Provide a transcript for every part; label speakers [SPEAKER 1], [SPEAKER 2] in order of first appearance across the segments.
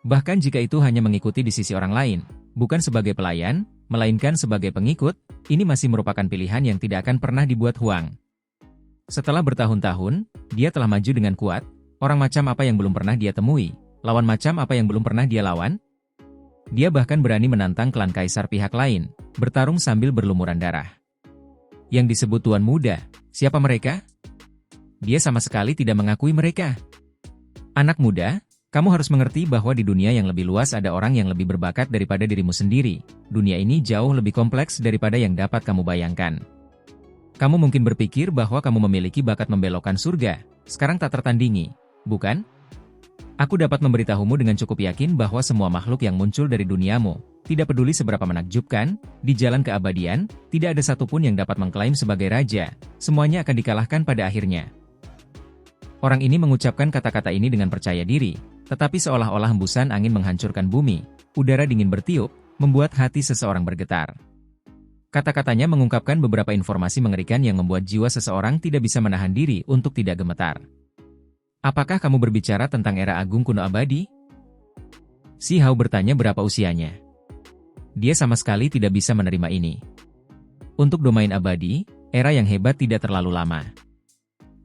[SPEAKER 1] Bahkan jika itu hanya mengikuti di sisi orang lain, bukan sebagai pelayan, melainkan sebagai pengikut, ini masih merupakan pilihan yang tidak akan pernah dibuat Huang. Setelah bertahun-tahun, dia telah maju dengan kuat, orang macam apa yang belum pernah dia temui, lawan macam apa yang belum pernah dia lawan. Dia bahkan berani menantang klan kaisar pihak lain, bertarung sambil berlumuran darah. Yang disebut Tuan Muda, siapa mereka? Dia sama sekali tidak mengakui mereka. Anak muda, kamu harus mengerti bahwa di dunia yang lebih luas ada orang yang lebih berbakat daripada dirimu sendiri. Dunia ini jauh lebih kompleks daripada yang dapat kamu bayangkan. Kamu mungkin berpikir bahwa kamu memiliki bakat membelokkan surga, sekarang tak tertandingi, bukan? Aku dapat memberitahumu dengan cukup yakin bahwa semua makhluk yang muncul dari duniamu, tidak peduli seberapa menakjubkan, di jalan keabadian, tidak ada satupun yang dapat mengklaim sebagai raja, semuanya akan dikalahkan pada akhirnya. Orang ini mengucapkan kata-kata ini dengan percaya diri, tetapi seolah-olah hembusan angin menghancurkan bumi, udara dingin bertiup, membuat hati seseorang bergetar. Kata-katanya mengungkapkan beberapa informasi mengerikan yang membuat jiwa seseorang tidak bisa menahan diri untuk tidak gemetar. Apakah kamu berbicara tentang era agung kuno abadi? Si Hao bertanya berapa usianya. Dia sama sekali tidak bisa menerima ini. Untuk domain abadi, era yang hebat tidak terlalu lama.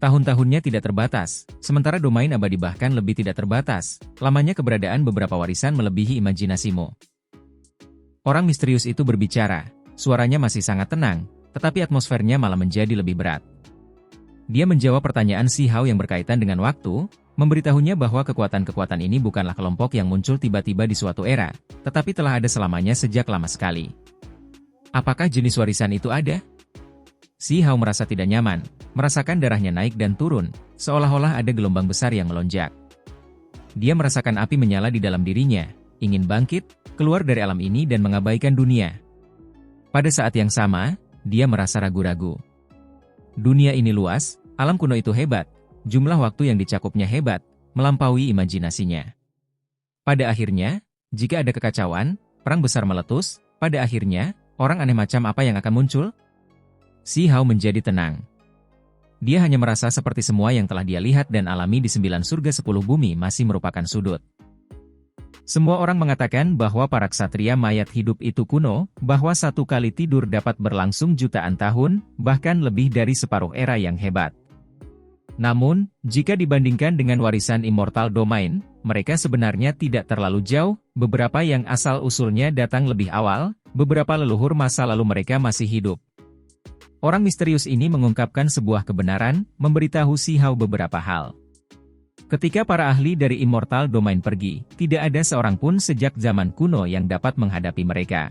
[SPEAKER 1] Tahun-tahunnya tidak terbatas, sementara domain abadi bahkan lebih tidak terbatas, lamanya keberadaan beberapa warisan melebihi imajinasimu. Orang misterius itu berbicara, suaranya masih sangat tenang, tetapi atmosfernya malah menjadi lebih berat. Dia menjawab pertanyaan Si Hao yang berkaitan dengan waktu, memberitahunya bahwa kekuatan-kekuatan ini bukanlah kelompok yang muncul tiba-tiba di suatu era, tetapi telah ada selamanya sejak lama sekali. Apakah jenis warisan itu ada? Si Hao merasa tidak nyaman, merasakan darahnya naik dan turun, seolah-olah ada gelombang besar yang melonjak. Dia merasakan api menyala di dalam dirinya, ingin bangkit, keluar dari alam ini dan mengabaikan dunia. Pada saat yang sama, dia merasa ragu-ragu. Dunia ini luas, alam kuno itu hebat, jumlah waktu yang dicakupnya hebat, melampaui imajinasinya. Pada akhirnya, jika ada kekacauan, perang besar meletus, pada akhirnya, orang aneh macam apa yang akan muncul? Si Hao menjadi tenang. Dia hanya merasa seperti semua yang telah dia lihat dan alami di 9 surga 10 bumi masih merupakan sudut. Semua orang mengatakan bahwa para ksatria mayat hidup itu kuno, bahwa satu kali tidur dapat berlangsung jutaan tahun, bahkan lebih dari separuh era yang hebat. Namun, jika dibandingkan dengan warisan Immortal Domain, mereka sebenarnya tidak terlalu jauh, beberapa yang asal-usulnya datang lebih awal, beberapa leluhur masa lalu mereka masih hidup. Orang misterius ini mengungkapkan sebuah kebenaran, memberitahu Si Hao beberapa hal. Ketika para ahli dari Immortal Domain pergi, tidak ada seorang pun sejak zaman kuno yang dapat menghadapi mereka.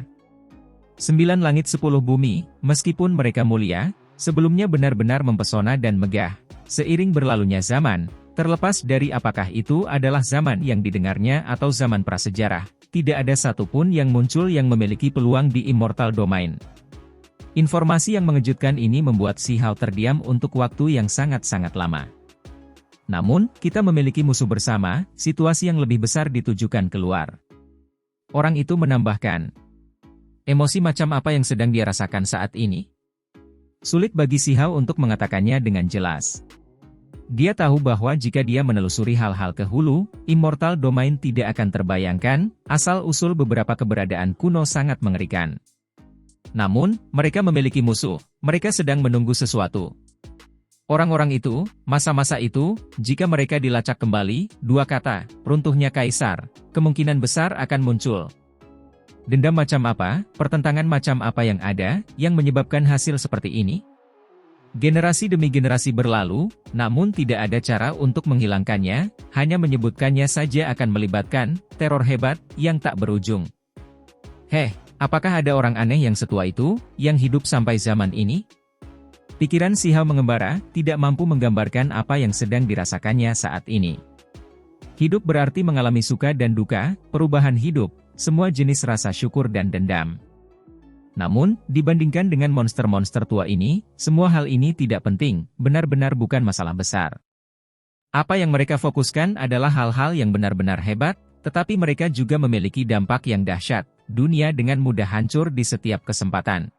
[SPEAKER 1] 9 langit 10 bumi, meskipun mereka mulia, sebelumnya benar-benar mempesona dan megah. Seiring berlalunya zaman, terlepas dari apakah itu adalah zaman yang didengarnya atau zaman prasejarah, tidak ada satupun yang muncul yang memiliki peluang di Immortal Domain. Informasi yang mengejutkan ini membuat Si Hao terdiam untuk waktu yang sangat-sangat lama. Namun, kita memiliki musuh bersama, situasi yang lebih besar ditujukan keluar. Orang itu menambahkan, emosi macam apa yang sedang dia rasakan saat ini? Sulit bagi Si Hao untuk mengatakannya dengan jelas. Dia tahu bahwa jika dia menelusuri hal-hal ke hulu, Immortal Domain tidak akan terbayangkan, asal-usul beberapa keberadaan kuno sangat mengerikan. Namun, mereka memiliki musuh, mereka sedang menunggu sesuatu. Orang-orang itu, masa-masa itu, jika mereka dilacak kembali, 2 kata, runtuhnya kaisar, kemungkinan besar akan muncul. Dendam macam apa, pertentangan macam apa yang ada, yang menyebabkan hasil seperti ini? Generasi demi generasi berlalu, namun tidak ada cara untuk menghilangkannya, hanya menyebutkannya saja akan melibatkan teror hebat yang tak berujung. Apakah ada orang aneh yang setua itu, yang hidup sampai zaman ini? Pikiran Si Hao mengembara, tidak mampu menggambarkan apa yang sedang dirasakannya saat ini. Hidup berarti mengalami suka dan duka, perubahan hidup, semua jenis rasa syukur dan dendam. Namun, dibandingkan dengan monster-monster tua ini, semua hal ini tidak penting, benar-benar bukan masalah besar. Apa yang mereka fokuskan adalah hal-hal yang benar-benar hebat, tetapi mereka juga memiliki dampak yang dahsyat, dunia dengan mudah hancur di setiap kesempatan.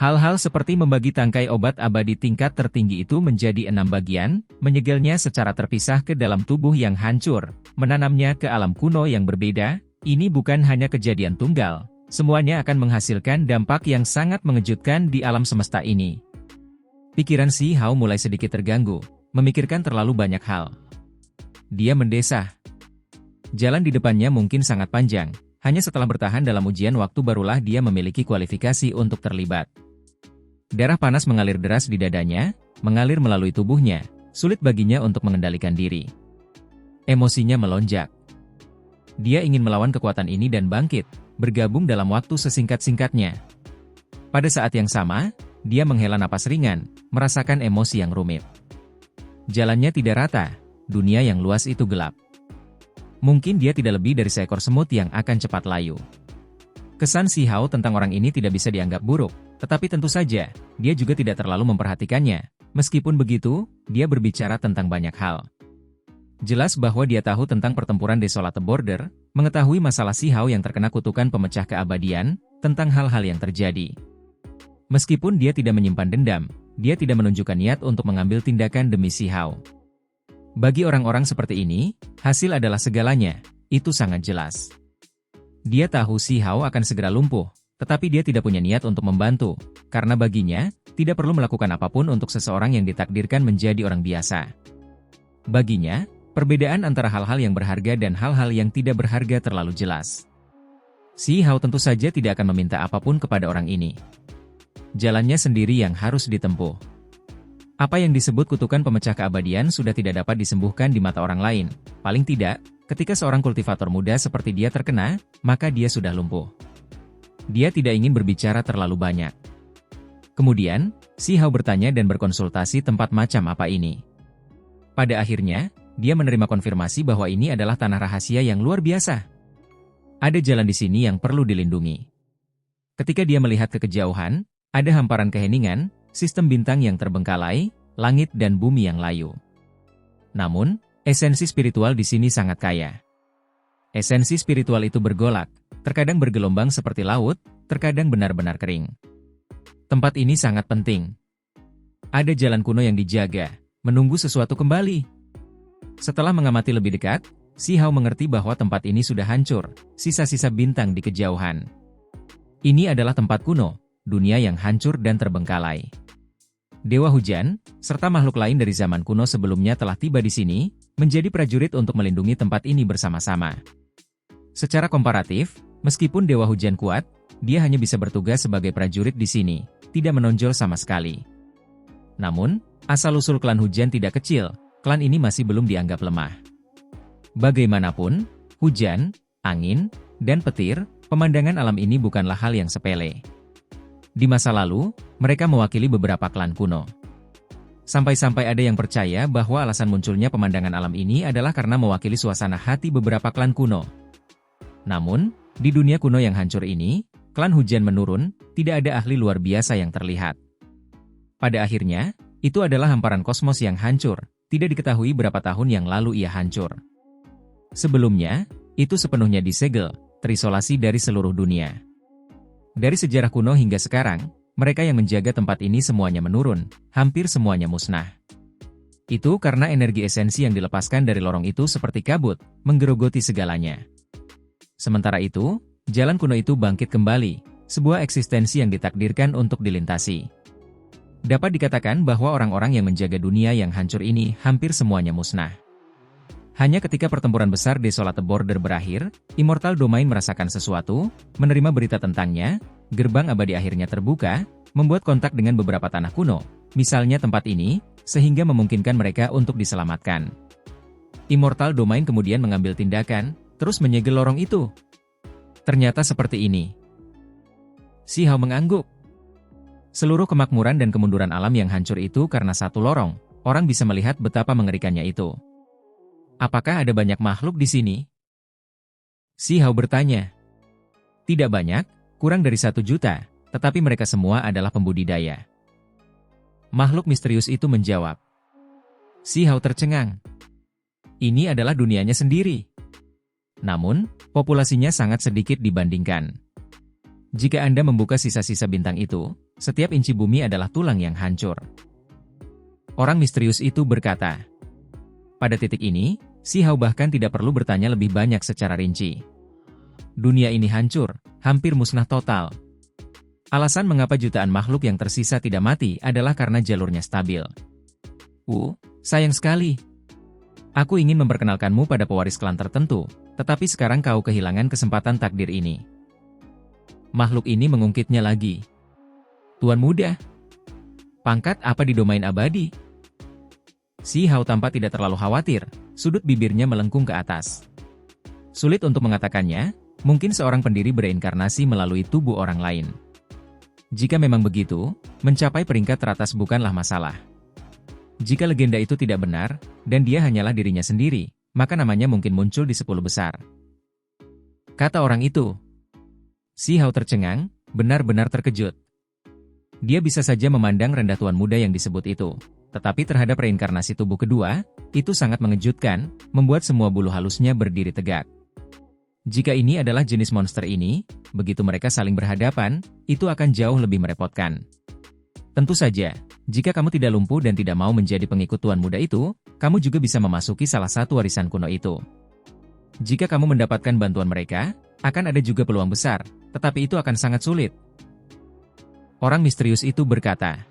[SPEAKER 1] Hal-hal seperti membagi tangkai obat abadi tingkat tertinggi itu menjadi 6 bagian, menyegelnya secara terpisah ke dalam tubuh yang hancur, menanamnya ke alam kuno yang berbeda. Ini bukan hanya kejadian tunggal, semuanya akan menghasilkan dampak yang sangat mengejutkan di alam semesta ini. Pikiran Si Hao mulai sedikit terganggu, memikirkan terlalu banyak hal. Dia mendesah. Jalan di depannya mungkin sangat panjang, hanya setelah bertahan dalam ujian waktu barulah dia memiliki kualifikasi untuk terlibat. Darah panas mengalir deras di dadanya, mengalir melalui tubuhnya, sulit baginya untuk mengendalikan diri. Emosinya melonjak. Dia ingin melawan kekuatan ini dan bangkit, bergabung dalam waktu sesingkat-singkatnya. Pada saat yang sama, dia menghela napas ringan, merasakan emosi yang rumit. Jalannya tidak rata, dunia yang luas itu gelap. Mungkin dia tidak lebih dari seekor semut yang akan cepat layu. Kesan Si Hao tentang orang ini tidak bisa dianggap buruk, tetapi tentu saja, dia juga tidak terlalu memperhatikannya. Meskipun begitu, dia berbicara tentang banyak hal. Jelas bahwa dia tahu tentang pertempuran Desolate Border, mengetahui masalah Si Hao yang terkena kutukan pemecah keabadian, tentang hal-hal yang terjadi. Meskipun dia tidak menyimpan dendam, dia tidak menunjukkan niat untuk mengambil tindakan demi Si Hao. Bagi orang-orang seperti ini, hasil adalah segalanya, itu sangat jelas. Dia tahu Si Hao akan segera lumpuh, tetapi dia tidak punya niat untuk membantu, karena baginya, tidak perlu melakukan apapun untuk seseorang yang ditakdirkan menjadi orang biasa. Baginya, perbedaan antara hal-hal yang berharga dan hal-hal yang tidak berharga terlalu jelas. Si Hao tentu saja tidak akan meminta apapun kepada orang ini. Jalannya sendiri yang harus ditempuh. Apa yang disebut kutukan pemecah keabadian sudah tidak dapat disembuhkan di mata orang lain. Paling tidak, ketika seorang kultivator muda seperti dia terkena, maka dia sudah lumpuh. Dia tidak ingin berbicara terlalu banyak. Kemudian, Si Hao bertanya dan berkonsultasi tempat macam apa ini. Pada akhirnya, dia menerima konfirmasi bahwa ini adalah tanah rahasia yang luar biasa. Ada jalan di sini yang perlu dilindungi. Ketika dia melihat ke kejauhan, ada hamparan keheningan, sistem bintang yang terbengkalai, langit dan bumi yang layu. Namun, esensi spiritual di sini sangat kaya. Esensi spiritual itu bergolak, terkadang bergelombang seperti laut, terkadang benar-benar kering. Tempat ini sangat penting. Ada jalan kuno yang dijaga, menunggu sesuatu kembali. Setelah mengamati lebih dekat, Si Hao mengerti bahwa tempat ini sudah hancur, sisa-sisa bintang di kejauhan. Ini adalah tempat kuno, dunia yang hancur dan terbengkalai. Dewa hujan, serta makhluk lain dari zaman kuno sebelumnya telah tiba di sini, menjadi prajurit untuk melindungi tempat ini bersama-sama. Secara komparatif, meskipun Dewa Hujan kuat, dia hanya bisa bertugas sebagai prajurit di sini, tidak menonjol sama sekali. Namun, asal-usul klan hujan tidak kecil, klan ini masih belum dianggap lemah. Bagaimanapun, hujan, angin, dan petir, pemandangan alam ini bukanlah hal yang sepele. Di masa lalu, mereka mewakili beberapa klan kuno. Sampai-sampai ada yang percaya bahwa alasan munculnya pemandangan alam ini adalah karena mewakili suasana hati beberapa klan kuno. Namun, di dunia kuno yang hancur ini, klan hujan menurun, tidak ada ahli luar biasa yang terlihat. Pada akhirnya, itu adalah hamparan kosmos yang hancur, tidak diketahui berapa tahun yang lalu ia hancur. Sebelumnya, itu sepenuhnya disegel, terisolasi dari seluruh dunia. Dari sejarah kuno hingga sekarang, mereka yang menjaga tempat ini semuanya menurun, hampir semuanya musnah. Itu karena energi esensi yang dilepaskan dari lorong itu seperti kabut, menggerogoti segalanya. Sementara itu, jalan kuno itu bangkit kembali, sebuah eksistensi yang ditakdirkan untuk dilintasi. Dapat dikatakan bahwa orang-orang yang menjaga dunia yang hancur ini hampir semuanya musnah. Hanya ketika pertempuran besar Desolate Border berakhir, Immortal Domain merasakan sesuatu, menerima berita tentangnya, gerbang abadi akhirnya terbuka, membuat kontak dengan beberapa tanah kuno, misalnya tempat ini, sehingga memungkinkan mereka untuk diselamatkan. Immortal Domain kemudian mengambil tindakan, terus menyegel lorong itu. Ternyata seperti ini. Si Hao mengangguk. Seluruh kemakmuran dan kemunduran alam yang hancur itu karena satu lorong, orang bisa melihat betapa mengerikannya itu. Apakah ada banyak makhluk di sini? Si Hao bertanya. Tidak banyak, kurang dari 1 juta, tetapi mereka semua adalah pembudidaya. Makhluk misterius itu menjawab. Si Hao tercengang. Ini adalah dunianya sendiri. Namun, populasinya sangat sedikit dibandingkan. Jika Anda membuka sisa-sisa bintang itu, setiap inci bumi adalah tulang yang hancur. Orang misterius itu berkata. Pada titik ini, Si Hao bahkan tidak perlu bertanya lebih banyak secara rinci. Dunia ini hancur, hampir musnah total. Alasan mengapa jutaan makhluk yang tersisa tidak mati adalah karena jalurnya stabil. Sayang sekali. Aku ingin memperkenalkanmu pada pewaris klan tertentu, tetapi sekarang kau kehilangan kesempatan takdir ini. Makhluk ini mengungkitnya lagi. Tuan muda, pangkat apa di domain abadi? Si Hao tampak tidak terlalu khawatir, sudut bibirnya melengkung ke atas. Sulit untuk mengatakannya, mungkin seorang pendiri bereinkarnasi melalui tubuh orang lain. Jika memang begitu, mencapai peringkat teratas bukanlah masalah. Jika legenda itu tidak benar, dan dia hanyalah dirinya sendiri, maka namanya mungkin muncul di 10 besar. Kata orang itu. Si Hao tercengang, benar-benar terkejut. Dia bisa saja memandang rendah tuan muda yang disebut itu, tetapi terhadap reinkarnasi tubuh kedua, itu sangat mengejutkan, membuat semua bulu halusnya berdiri tegak. Jika ini adalah jenis monster ini, begitu mereka saling berhadapan, itu akan jauh lebih merepotkan. Tentu saja, jika kamu tidak lumpuh dan tidak mau menjadi pengikut tuan muda itu, kamu juga bisa memasuki salah satu warisan kuno itu. Jika kamu mendapatkan bantuan mereka, akan ada juga peluang besar, tetapi itu akan sangat sulit. Orang misterius itu berkata.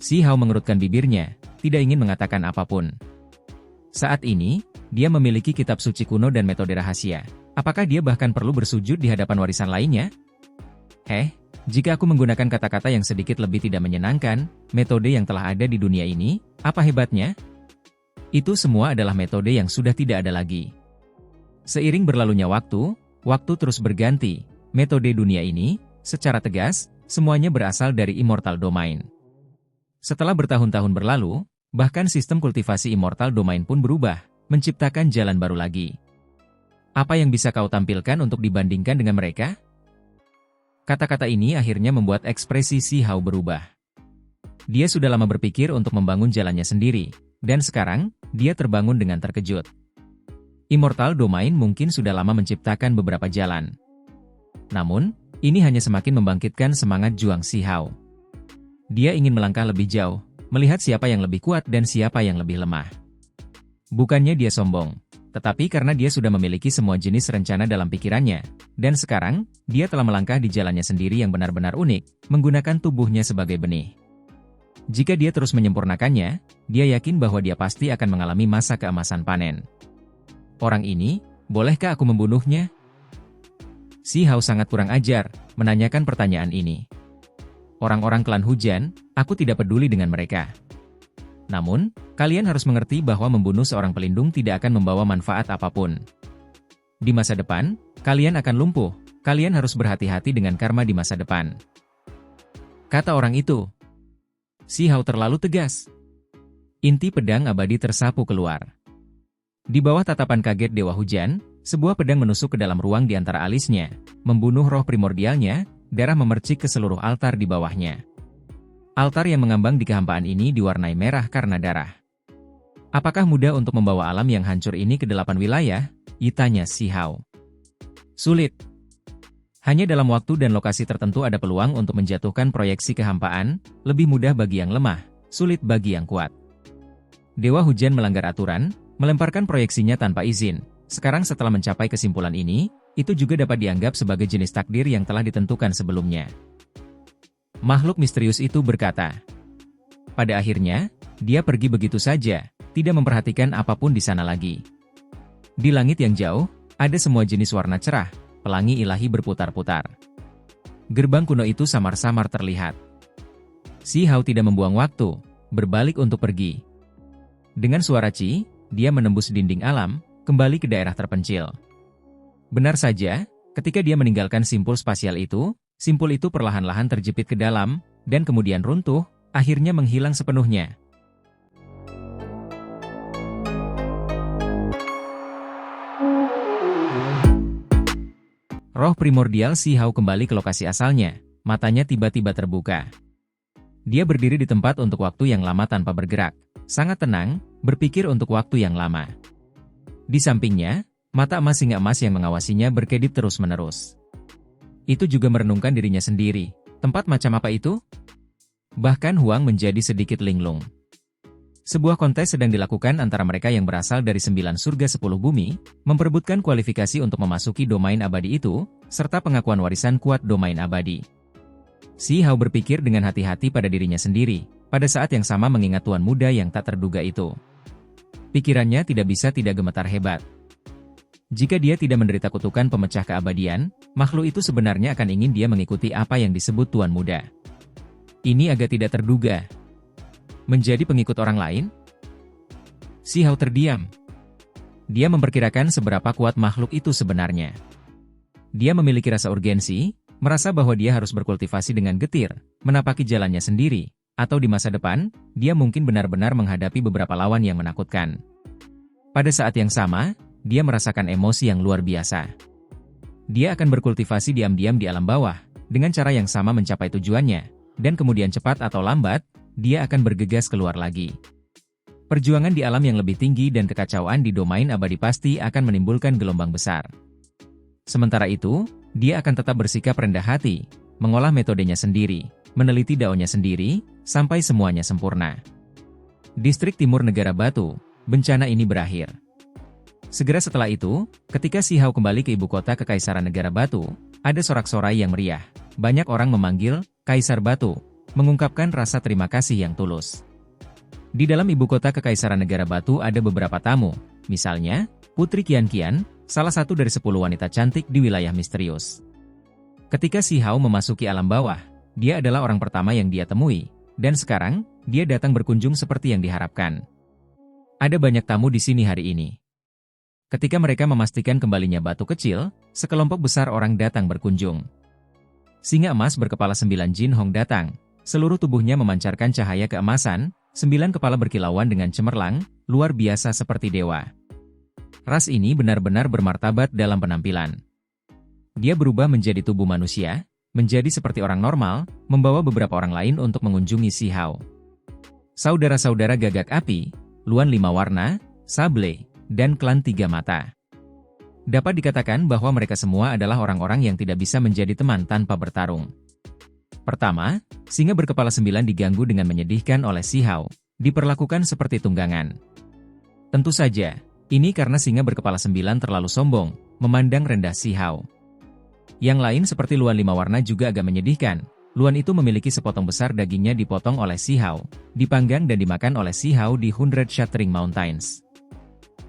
[SPEAKER 1] Si Hao mengerutkan bibirnya, tidak ingin mengatakan apapun. Saat ini, dia memiliki kitab suci kuno dan metode rahasia. Apakah dia bahkan perlu bersujud di hadapan warisan lainnya? Jika aku menggunakan kata-kata yang sedikit lebih tidak menyenangkan, metode yang telah ada di dunia ini, apa hebatnya? Itu semua adalah metode yang sudah tidak ada lagi. Seiring berlalunya waktu terus berganti. Metode dunia ini, secara tegas, semuanya berasal dari Immortal Domain. Setelah bertahun-tahun berlalu, bahkan sistem kultivasi Immortal Domain pun berubah, menciptakan jalan baru lagi. Apa yang bisa kau tampilkan untuk dibandingkan dengan mereka? Kata-kata ini akhirnya membuat ekspresi Si Hao berubah. Dia sudah lama berpikir untuk membangun jalannya sendiri, dan sekarang, dia terbangun dengan terkejut. Immortal Domain mungkin sudah lama menciptakan beberapa jalan. Namun, ini hanya semakin membangkitkan semangat juang Si Hao. Dia ingin melangkah lebih jauh, melihat siapa yang lebih kuat dan siapa yang lebih lemah. Bukannya dia sombong, tetapi karena dia sudah memiliki semua jenis rencana dalam pikirannya, dan sekarang, dia telah melangkah di jalannya sendiri yang benar-benar unik, menggunakan tubuhnya sebagai benih. Jika dia terus menyempurnakannya, dia yakin bahwa dia pasti akan mengalami masa keemasan panen. Orang ini, bolehkah aku membunuhnya? Si Hao sangat kurang ajar, menanyakan pertanyaan ini. Orang-orang klan hujan, aku tidak peduli dengan mereka. Namun, kalian harus mengerti bahwa membunuh seorang pelindung tidak akan membawa manfaat apapun. Di masa depan, kalian akan lumpuh, kalian harus berhati-hati dengan karma di masa depan. Kata orang itu. Si Hao terlalu tegas. Inti pedang abadi tersapu keluar. Di bawah tatapan kaget Dewa Hujan, sebuah pedang menusuk ke dalam ruang di antara alisnya, membunuh roh primordialnya, darah memercik ke seluruh altar di bawahnya. Altar yang mengambang di kehampaan ini diwarnai merah karena darah. Apakah mudah untuk membawa alam yang hancur ini ke 8 wilayah? Tanya Si Hao. Sulit. Hanya dalam waktu dan lokasi tertentu ada peluang untuk menjatuhkan proyeksi kehampaan, lebih mudah bagi yang lemah, sulit bagi yang kuat. Dewa Hujan melanggar aturan, melemparkan proyeksinya tanpa izin. Sekarang setelah mencapai kesimpulan ini, itu juga dapat dianggap sebagai jenis takdir yang telah ditentukan sebelumnya. Makhluk misterius itu berkata. Pada akhirnya, dia pergi begitu saja, tidak memperhatikan apapun di sana lagi. Di langit yang jauh, ada semua jenis warna cerah, pelangi ilahi berputar-putar. Gerbang kuno itu samar-samar terlihat. Si Hao tidak membuang waktu, berbalik untuk pergi. Dengan suara Ci, dia menembus dinding alam, kembali ke daerah terpencil. Benar saja, ketika dia meninggalkan simpul spasial itu, simpul itu perlahan-lahan terjepit ke dalam, dan kemudian runtuh, akhirnya menghilang sepenuhnya. Roh primordial Si Hao kembali ke lokasi asalnya, matanya tiba-tiba terbuka. Dia berdiri di tempat untuk waktu yang lama tanpa bergerak, sangat tenang, berpikir untuk waktu yang lama. Di sampingnya, mata emas singa emas yang mengawasinya berkedip terus-menerus. Itu juga merenungkan dirinya sendiri. Tempat macam apa itu? Bahkan Huang menjadi sedikit linglung. Sebuah kontes sedang dilakukan antara mereka yang berasal dari 9 surga 10 bumi, memperebutkan kualifikasi untuk memasuki domain abadi itu, serta pengakuan warisan kuat domain abadi. Si Hao berpikir dengan hati-hati pada dirinya sendiri, pada saat yang sama mengingat tuan muda yang tak terduga itu. Pikirannya tidak bisa tidak gemetar hebat. Jika dia tidak menderita kutukan pemecah keabadian, makhluk itu sebenarnya akan ingin dia mengikuti apa yang disebut tuan muda. Ini agak tidak terduga. Menjadi pengikut orang lain? Si Hao terdiam. Dia memperkirakan seberapa kuat makhluk itu sebenarnya. Dia memiliki rasa urgensi, merasa bahwa dia harus berkultivasi dengan getir, menapaki jalannya sendiri, atau di masa depan, dia mungkin benar-benar menghadapi beberapa lawan yang menakutkan. Pada saat yang sama, dia merasakan emosi yang luar biasa. Dia akan berkultivasi diam-diam di alam bawah, dengan cara yang sama mencapai tujuannya, dan kemudian cepat atau lambat, dia akan bergegas keluar lagi. Perjuangan di alam yang lebih tinggi dan kekacauan di domain abadi pasti akan menimbulkan gelombang besar. Sementara itu, dia akan tetap bersikap rendah hati, mengolah metodenya sendiri, meneliti daunnya sendiri, sampai semuanya sempurna. Distrik Timur Negara Batu, bencana ini berakhir. Segera setelah itu, ketika Si Hao kembali ke ibu kota Kekaisaran Negara Batu, ada sorak-sorai yang meriah. Banyak orang memanggil Kaisar Batu, mengungkapkan rasa terima kasih yang tulus. Di dalam ibu kota Kekaisaran Negara Batu ada beberapa tamu, misalnya, Putri Qian, salah satu dari 10 wanita cantik di wilayah misterius. Ketika Si Hao memasuki alam bawah, dia adalah orang pertama yang dia temui, dan sekarang, dia datang berkunjung seperti yang diharapkan. Ada banyak tamu di sini hari ini. Ketika mereka memastikan kembalinya batu kecil, sekelompok besar orang datang berkunjung. Singa emas berkepala 9 Jin Hong datang. Seluruh tubuhnya memancarkan cahaya keemasan, 9 kepala berkilauan dengan cemerlang, luar biasa seperti dewa. Ras ini benar-benar bermartabat dalam penampilan. Dia berubah menjadi tubuh manusia, menjadi seperti orang normal, membawa beberapa orang lain untuk mengunjungi Si Hao. Saudara-saudara gagak api, Luan 5 warna, Sable, dan klan 3 mata. Dapat dikatakan bahwa mereka semua adalah orang-orang yang tidak bisa menjadi teman tanpa bertarung. Pertama, singa berkepala 9 diganggu dengan menyedihkan oleh Si Hao, diperlakukan seperti tunggangan. Tentu saja, ini karena singa berkepala 9 terlalu sombong, memandang rendah Si Hao. Yang lain seperti Luan 5 warna juga agak menyedihkan. Luan itu memiliki sepotong besar dagingnya dipotong oleh Si Hao, dipanggang dan dimakan oleh Si Hao di 100 Shattering Mountains.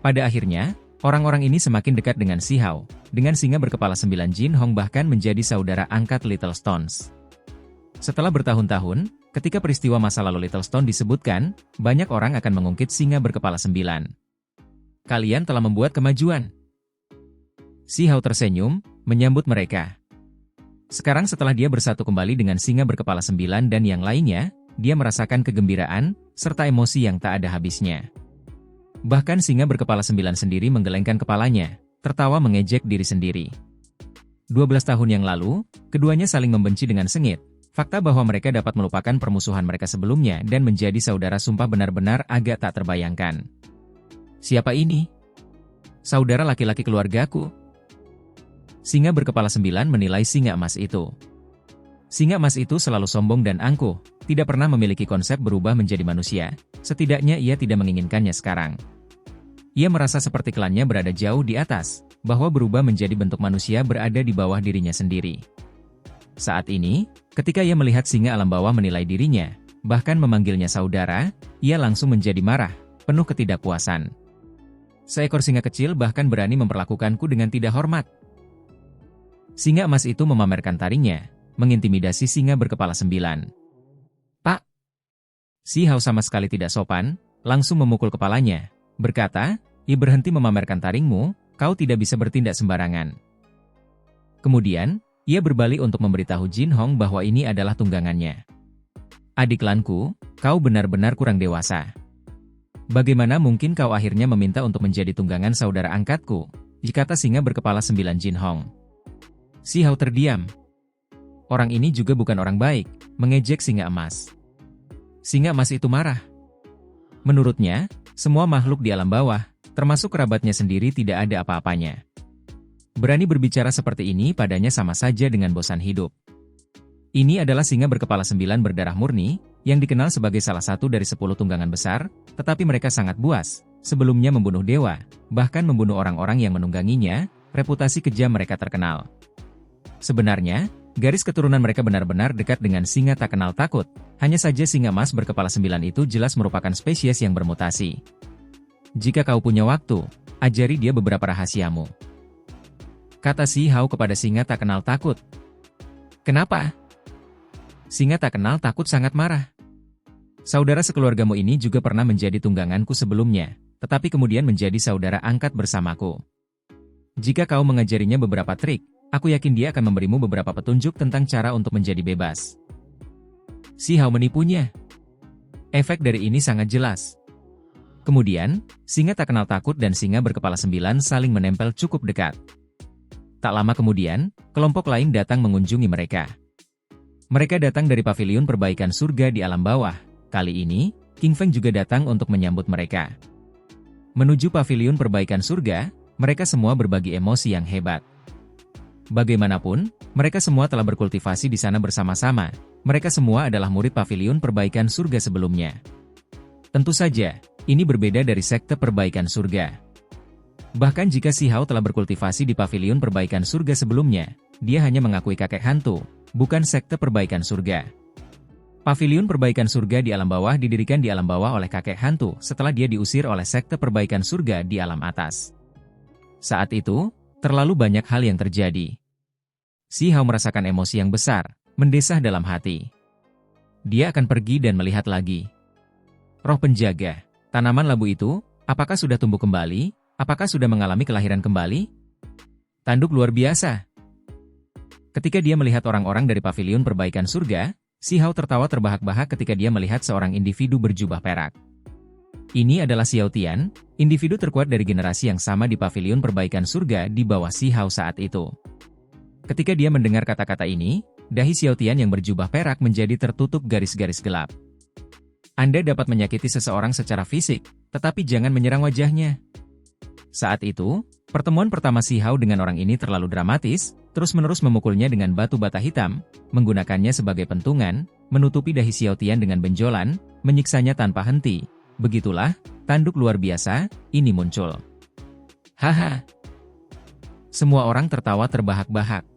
[SPEAKER 1] Pada akhirnya, orang-orang ini semakin dekat dengan Si Hao, dengan singa berkepala 9 Jin Hong bahkan menjadi saudara angkat Little Stones. Setelah bertahun-tahun, ketika peristiwa masa lalu Little Stone disebutkan, banyak orang akan mengungkit singa berkepala 9. Kalian telah membuat kemajuan. Si Hao tersenyum, menyambut mereka. Sekarang setelah dia bersatu kembali dengan singa berkepala 9 dan yang lainnya, dia merasakan kegembiraan, serta emosi yang tak ada habisnya. Bahkan singa berkepala 9 sendiri menggelengkan kepalanya, tertawa mengejek diri sendiri. 12 tahun yang lalu, keduanya saling membenci dengan sengit. Fakta bahwa mereka dapat melupakan permusuhan mereka sebelumnya dan menjadi saudara sumpah benar-benar agak tak terbayangkan. Siapa ini? Saudara laki-laki keluargaku. Singa berkepala 9 menilai singa emas itu. Singa emas itu selalu sombong dan angkuh, tidak pernah memiliki konsep berubah menjadi manusia, setidaknya ia tidak menginginkannya sekarang. Ia merasa seperti klannya berada jauh di atas, bahwa berubah menjadi bentuk manusia berada di bawah dirinya sendiri. Saat ini, ketika ia melihat singa alam bawah menilai dirinya, bahkan memanggilnya saudara, ia langsung menjadi marah, penuh ketidakpuasan. Seekor singa kecil bahkan berani memperlakukanku dengan tidak hormat. Singa emas itu memamerkan taringnya, mengintimidasi singa berkepala 9. Pak! Si Hao sama sekali tidak sopan, langsung memukul kepalanya, berkata, "Ya berhenti memamerkan taringmu, kau tidak bisa bertindak sembarangan." Kemudian, ia berbalik untuk memberitahu Jin Hong bahwa ini adalah tunggangannya. "Adik lanku, kau benar-benar kurang dewasa. Bagaimana mungkin kau akhirnya meminta untuk menjadi tunggangan saudara angkatku?" kata singa berkepala 9 Jin Hong. Si Hao terdiam. Orang ini juga bukan orang baik, mengejek singa emas. Singa emas itu marah. Menurutnya, semua makhluk di alam bawah, termasuk kerabatnya sendiri tidak ada apa-apanya. Berani berbicara seperti ini padanya sama saja dengan bosan hidup. Ini adalah singa berkepala 9 berdarah murni, yang dikenal sebagai salah satu dari 10 tunggangan besar, tetapi mereka sangat buas, sebelumnya membunuh dewa, bahkan membunuh orang-orang yang menungganginya, reputasi kejam mereka terkenal. Sebenarnya, garis keturunan mereka benar-benar dekat dengan singa tak kenal takut, hanya saja singa emas berkepala 9 itu jelas merupakan spesies yang bermutasi. Jika kau punya waktu, ajari dia beberapa rahasiamu. Kata Si Hao kepada singa tak kenal takut. Kenapa? Singa tak kenal takut sangat marah. Saudara sekeluargamu ini juga pernah menjadi tungganganku sebelumnya, tetapi kemudian menjadi saudara angkat bersamaku. Jika kau mengajarinya beberapa trik, aku yakin dia akan memberimu beberapa petunjuk tentang cara untuk menjadi bebas. Si Hao menipunya. Efek dari ini sangat jelas. Kemudian, singa tak kenal takut dan singa berkepala 9 saling menempel cukup dekat. Tak lama kemudian, kelompok lain datang mengunjungi mereka. Mereka datang dari paviliun perbaikan surga di alam bawah. Kali ini, King Feng juga datang untuk menyambut mereka. Menuju paviliun perbaikan surga, mereka semua berbagi emosi yang hebat. Bagaimanapun, mereka semua telah berkultivasi di sana bersama-sama. Mereka semua adalah murid paviliun perbaikan surga sebelumnya. Tentu saja, ini berbeda dari sekte perbaikan surga. Bahkan jika Si Hao telah berkultivasi di paviliun perbaikan surga sebelumnya, dia hanya mengakui kakek hantu, bukan sekte perbaikan surga. Paviliun perbaikan surga di alam bawah didirikan di alam bawah oleh kakek hantu setelah dia diusir oleh sekte perbaikan surga di alam atas. Saat itu, terlalu banyak hal yang terjadi. Si Hao merasakan emosi yang besar, mendesah dalam hati. Dia akan pergi dan melihat lagi. Roh penjaga, tanaman labu itu, apakah sudah tumbuh kembali? Apakah sudah mengalami kelahiran kembali? Tanduk luar biasa. Ketika dia melihat orang-orang dari paviliun perbaikan surga, Si Hao tertawa terbahak-bahak ketika dia melihat seorang individu berjubah perak. Ini adalah Xiao Tian, individu terkuat dari generasi yang sama di paviliun perbaikan surga di bawah Si Hao saat itu. Ketika dia mendengar kata-kata ini, dahi Xiao Tian yang berjubah perak menjadi tertutup garis-garis gelap. Anda dapat menyakiti seseorang secara fisik, tetapi jangan menyerang wajahnya. Saat itu, pertemuan pertama Si Hao dengan orang ini terlalu dramatis, terus-menerus memukulnya dengan batu bata hitam, menggunakannya sebagai pentungan, menutupi dahi Xiao Tian dengan benjolan, menyiksanya tanpa henti. Begitulah, tanduk luar biasa, ini muncul. Haha. Semua orang tertawa terbahak-bahak.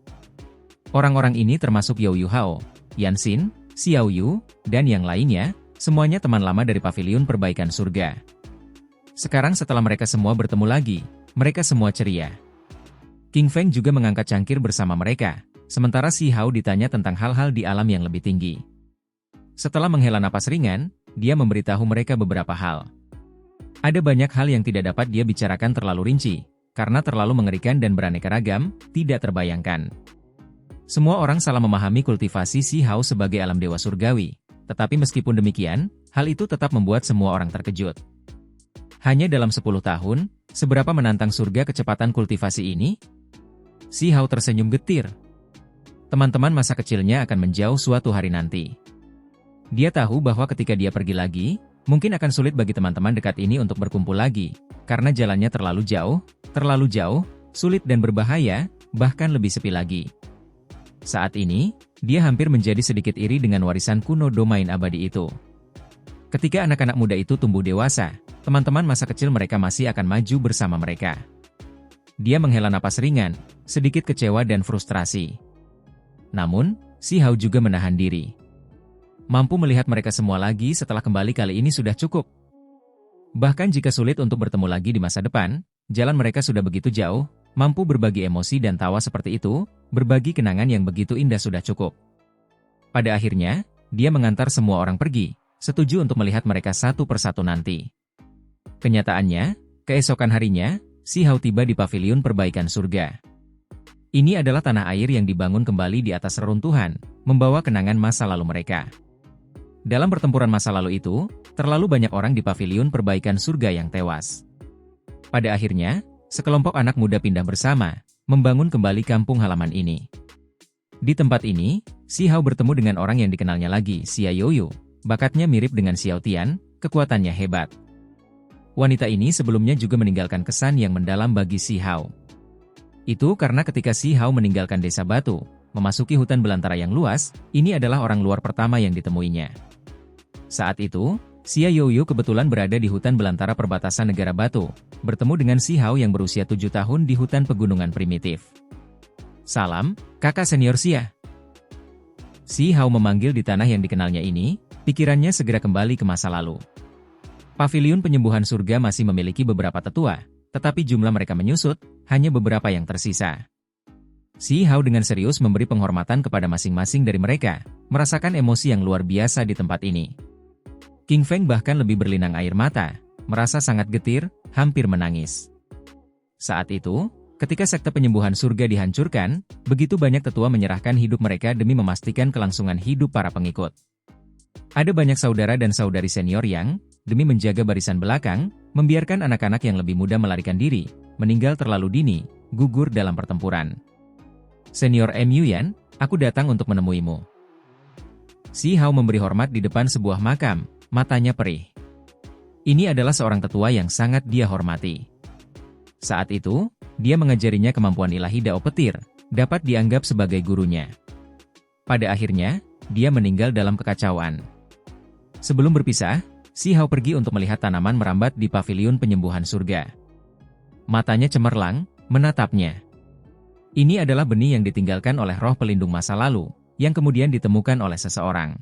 [SPEAKER 1] Orang-orang ini termasuk Yao Yu Hao, Yan Xin, Xiao Yu, dan yang lainnya, semuanya teman lama dari paviliun perbaikan surga. Sekarang setelah mereka semua bertemu lagi, mereka semua ceria. King Feng juga mengangkat cangkir bersama mereka, sementara Si Hao ditanya tentang hal-hal di alam yang lebih tinggi. Setelah menghela napas ringan, dia memberitahu mereka beberapa hal. Ada banyak hal yang tidak dapat dia bicarakan terlalu rinci, karena terlalu mengerikan dan beraneka ragam, tidak terbayangkan. Semua orang salah memahami kultivasi Si Hao sebagai alam dewa surgawi, tetapi meskipun demikian, hal itu tetap membuat semua orang terkejut. Hanya dalam 10 tahun, seberapa menantang surga kecepatan kultivasi ini? Si Hao tersenyum getir. Teman-teman masa kecilnya akan menjauh suatu hari nanti. Dia tahu bahwa ketika dia pergi lagi, mungkin akan sulit bagi teman-teman dekat ini untuk berkumpul lagi, karena jalannya terlalu jauh, sulit dan berbahaya, bahkan lebih sepi lagi. Saat ini, dia hampir menjadi sedikit iri dengan warisan kuno domain abadi itu. Ketika anak-anak muda itu tumbuh dewasa, teman-teman masa kecil mereka masih akan maju bersama mereka. Dia menghela napas ringan, sedikit kecewa dan frustrasi. Namun, Si Hao juga menahan diri. Mampu melihat mereka semua lagi setelah kembali kali ini sudah cukup. Bahkan jika sulit untuk bertemu lagi di masa depan, jalan mereka sudah begitu jauh, mampu berbagi emosi dan tawa seperti itu, berbagi kenangan yang begitu indah sudah cukup. Pada akhirnya, dia mengantar semua orang pergi, setuju untuk melihat mereka satu persatu nanti. Kenyataannya, keesokan harinya, Si Hao tiba di paviliun perbaikan surga. Ini adalah tanah air yang dibangun kembali di atas reruntuhan, membawa kenangan masa lalu mereka. Dalam pertempuran masa lalu itu, terlalu banyak orang di paviliun perbaikan surga yang tewas. Pada akhirnya, sekelompok anak muda pindah bersama, membangun kembali kampung halaman ini. Di tempat ini, Si Hao bertemu dengan orang yang dikenalnya lagi, Xiao Yu. Bakatnya mirip dengan Xiao Tian, kekuatannya hebat. Wanita ini sebelumnya juga meninggalkan kesan yang mendalam bagi Si Hao. Itu karena ketika Si Hao meninggalkan desa batu, memasuki hutan belantara yang luas, ini adalah orang luar pertama yang ditemuinya. Saat itu, Xia Youyu kebetulan berada di hutan belantara perbatasan negara batu, bertemu dengan Si Hao yang berusia 7 tahun di hutan pegunungan primitif. "Salam, kakak senior Xia." Si Hao memanggil di tanah yang dikenalnya ini, pikirannya segera kembali ke masa lalu. Paviliun penyembuhan surga masih memiliki beberapa tetua, tetapi jumlah mereka menyusut, hanya beberapa yang tersisa. Si Hao dengan serius memberi penghormatan kepada masing-masing dari mereka, merasakan emosi yang luar biasa di tempat ini. King Feng bahkan lebih berlinang air mata, merasa sangat getir, hampir menangis. Saat itu, ketika sekte penyembuhan surga dihancurkan, begitu banyak tetua menyerahkan hidup mereka demi memastikan kelangsungan hidup para pengikut. Ada banyak saudara dan saudari senior yang, demi menjaga barisan belakang, membiarkan anak-anak yang lebih muda melarikan diri, meninggal terlalu dini, gugur dalam pertempuran. "Senior M. Yuyan, aku datang untuk menemuimu." Si Hao memberi hormat di depan sebuah makam, matanya perih. Ini adalah seorang tetua yang sangat dia hormati. Saat itu, dia mengajarinya kemampuan ilahi Dao Petir, dapat dianggap sebagai gurunya. Pada akhirnya, dia meninggal dalam kekacauan. Sebelum berpisah, Si Hao pergi untuk melihat tanaman merambat di paviliun penyembuhan surga. Matanya cemerlang, menatapnya. Ini adalah benih yang ditinggalkan oleh roh pelindung masa lalu, yang kemudian ditemukan oleh seseorang.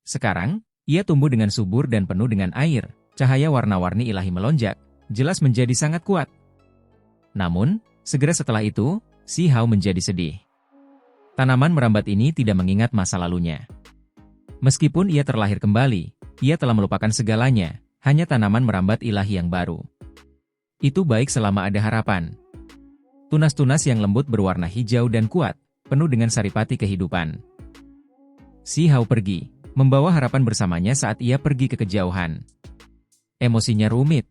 [SPEAKER 1] Sekarang, ia tumbuh dengan subur dan penuh dengan air, cahaya warna-warni ilahi melonjak, jelas menjadi sangat kuat. Namun, segera setelah itu, Si Hao menjadi sedih. Tanaman merambat ini tidak mengingat masa lalunya. Meskipun ia terlahir kembali, ia telah melupakan segalanya, hanya tanaman merambat ilahi yang baru. Itu baik selama ada harapan. Tunas-tunas yang lembut berwarna hijau dan kuat, penuh dengan saripati kehidupan. Si Hao pergi, membawa harapan bersamanya saat ia pergi ke kejauhan. Emosinya rumit.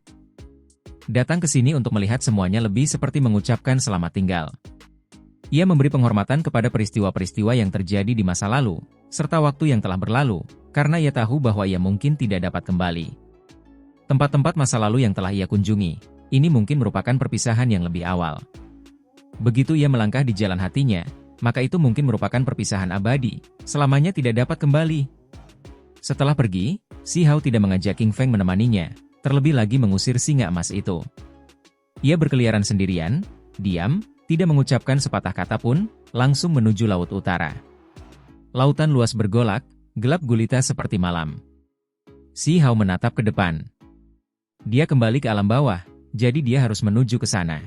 [SPEAKER 1] Datang ke sini untuk melihat semuanya lebih seperti mengucapkan selamat tinggal. Ia memberi penghormatan kepada peristiwa-peristiwa yang terjadi di masa lalu, serta waktu yang telah berlalu, karena ia tahu bahwa ia mungkin tidak dapat kembali. Tempat-tempat masa lalu yang telah ia kunjungi, ini mungkin merupakan perpisahan yang lebih awal. Begitu ia melangkah di jalan hatinya, maka itu mungkin merupakan perpisahan abadi, selamanya tidak dapat kembali. Setelah pergi, Si Hao tidak mengajak King Feng menemaninya, terlebih lagi mengusir singa emas itu. Ia berkeliaran sendirian, diam, tidak mengucapkan sepatah kata pun, langsung menuju laut utara. Lautan luas bergolak, gelap gulita seperti malam. Si Hao menatap ke depan. Dia kembali ke alam bawah, jadi dia harus menuju ke sana.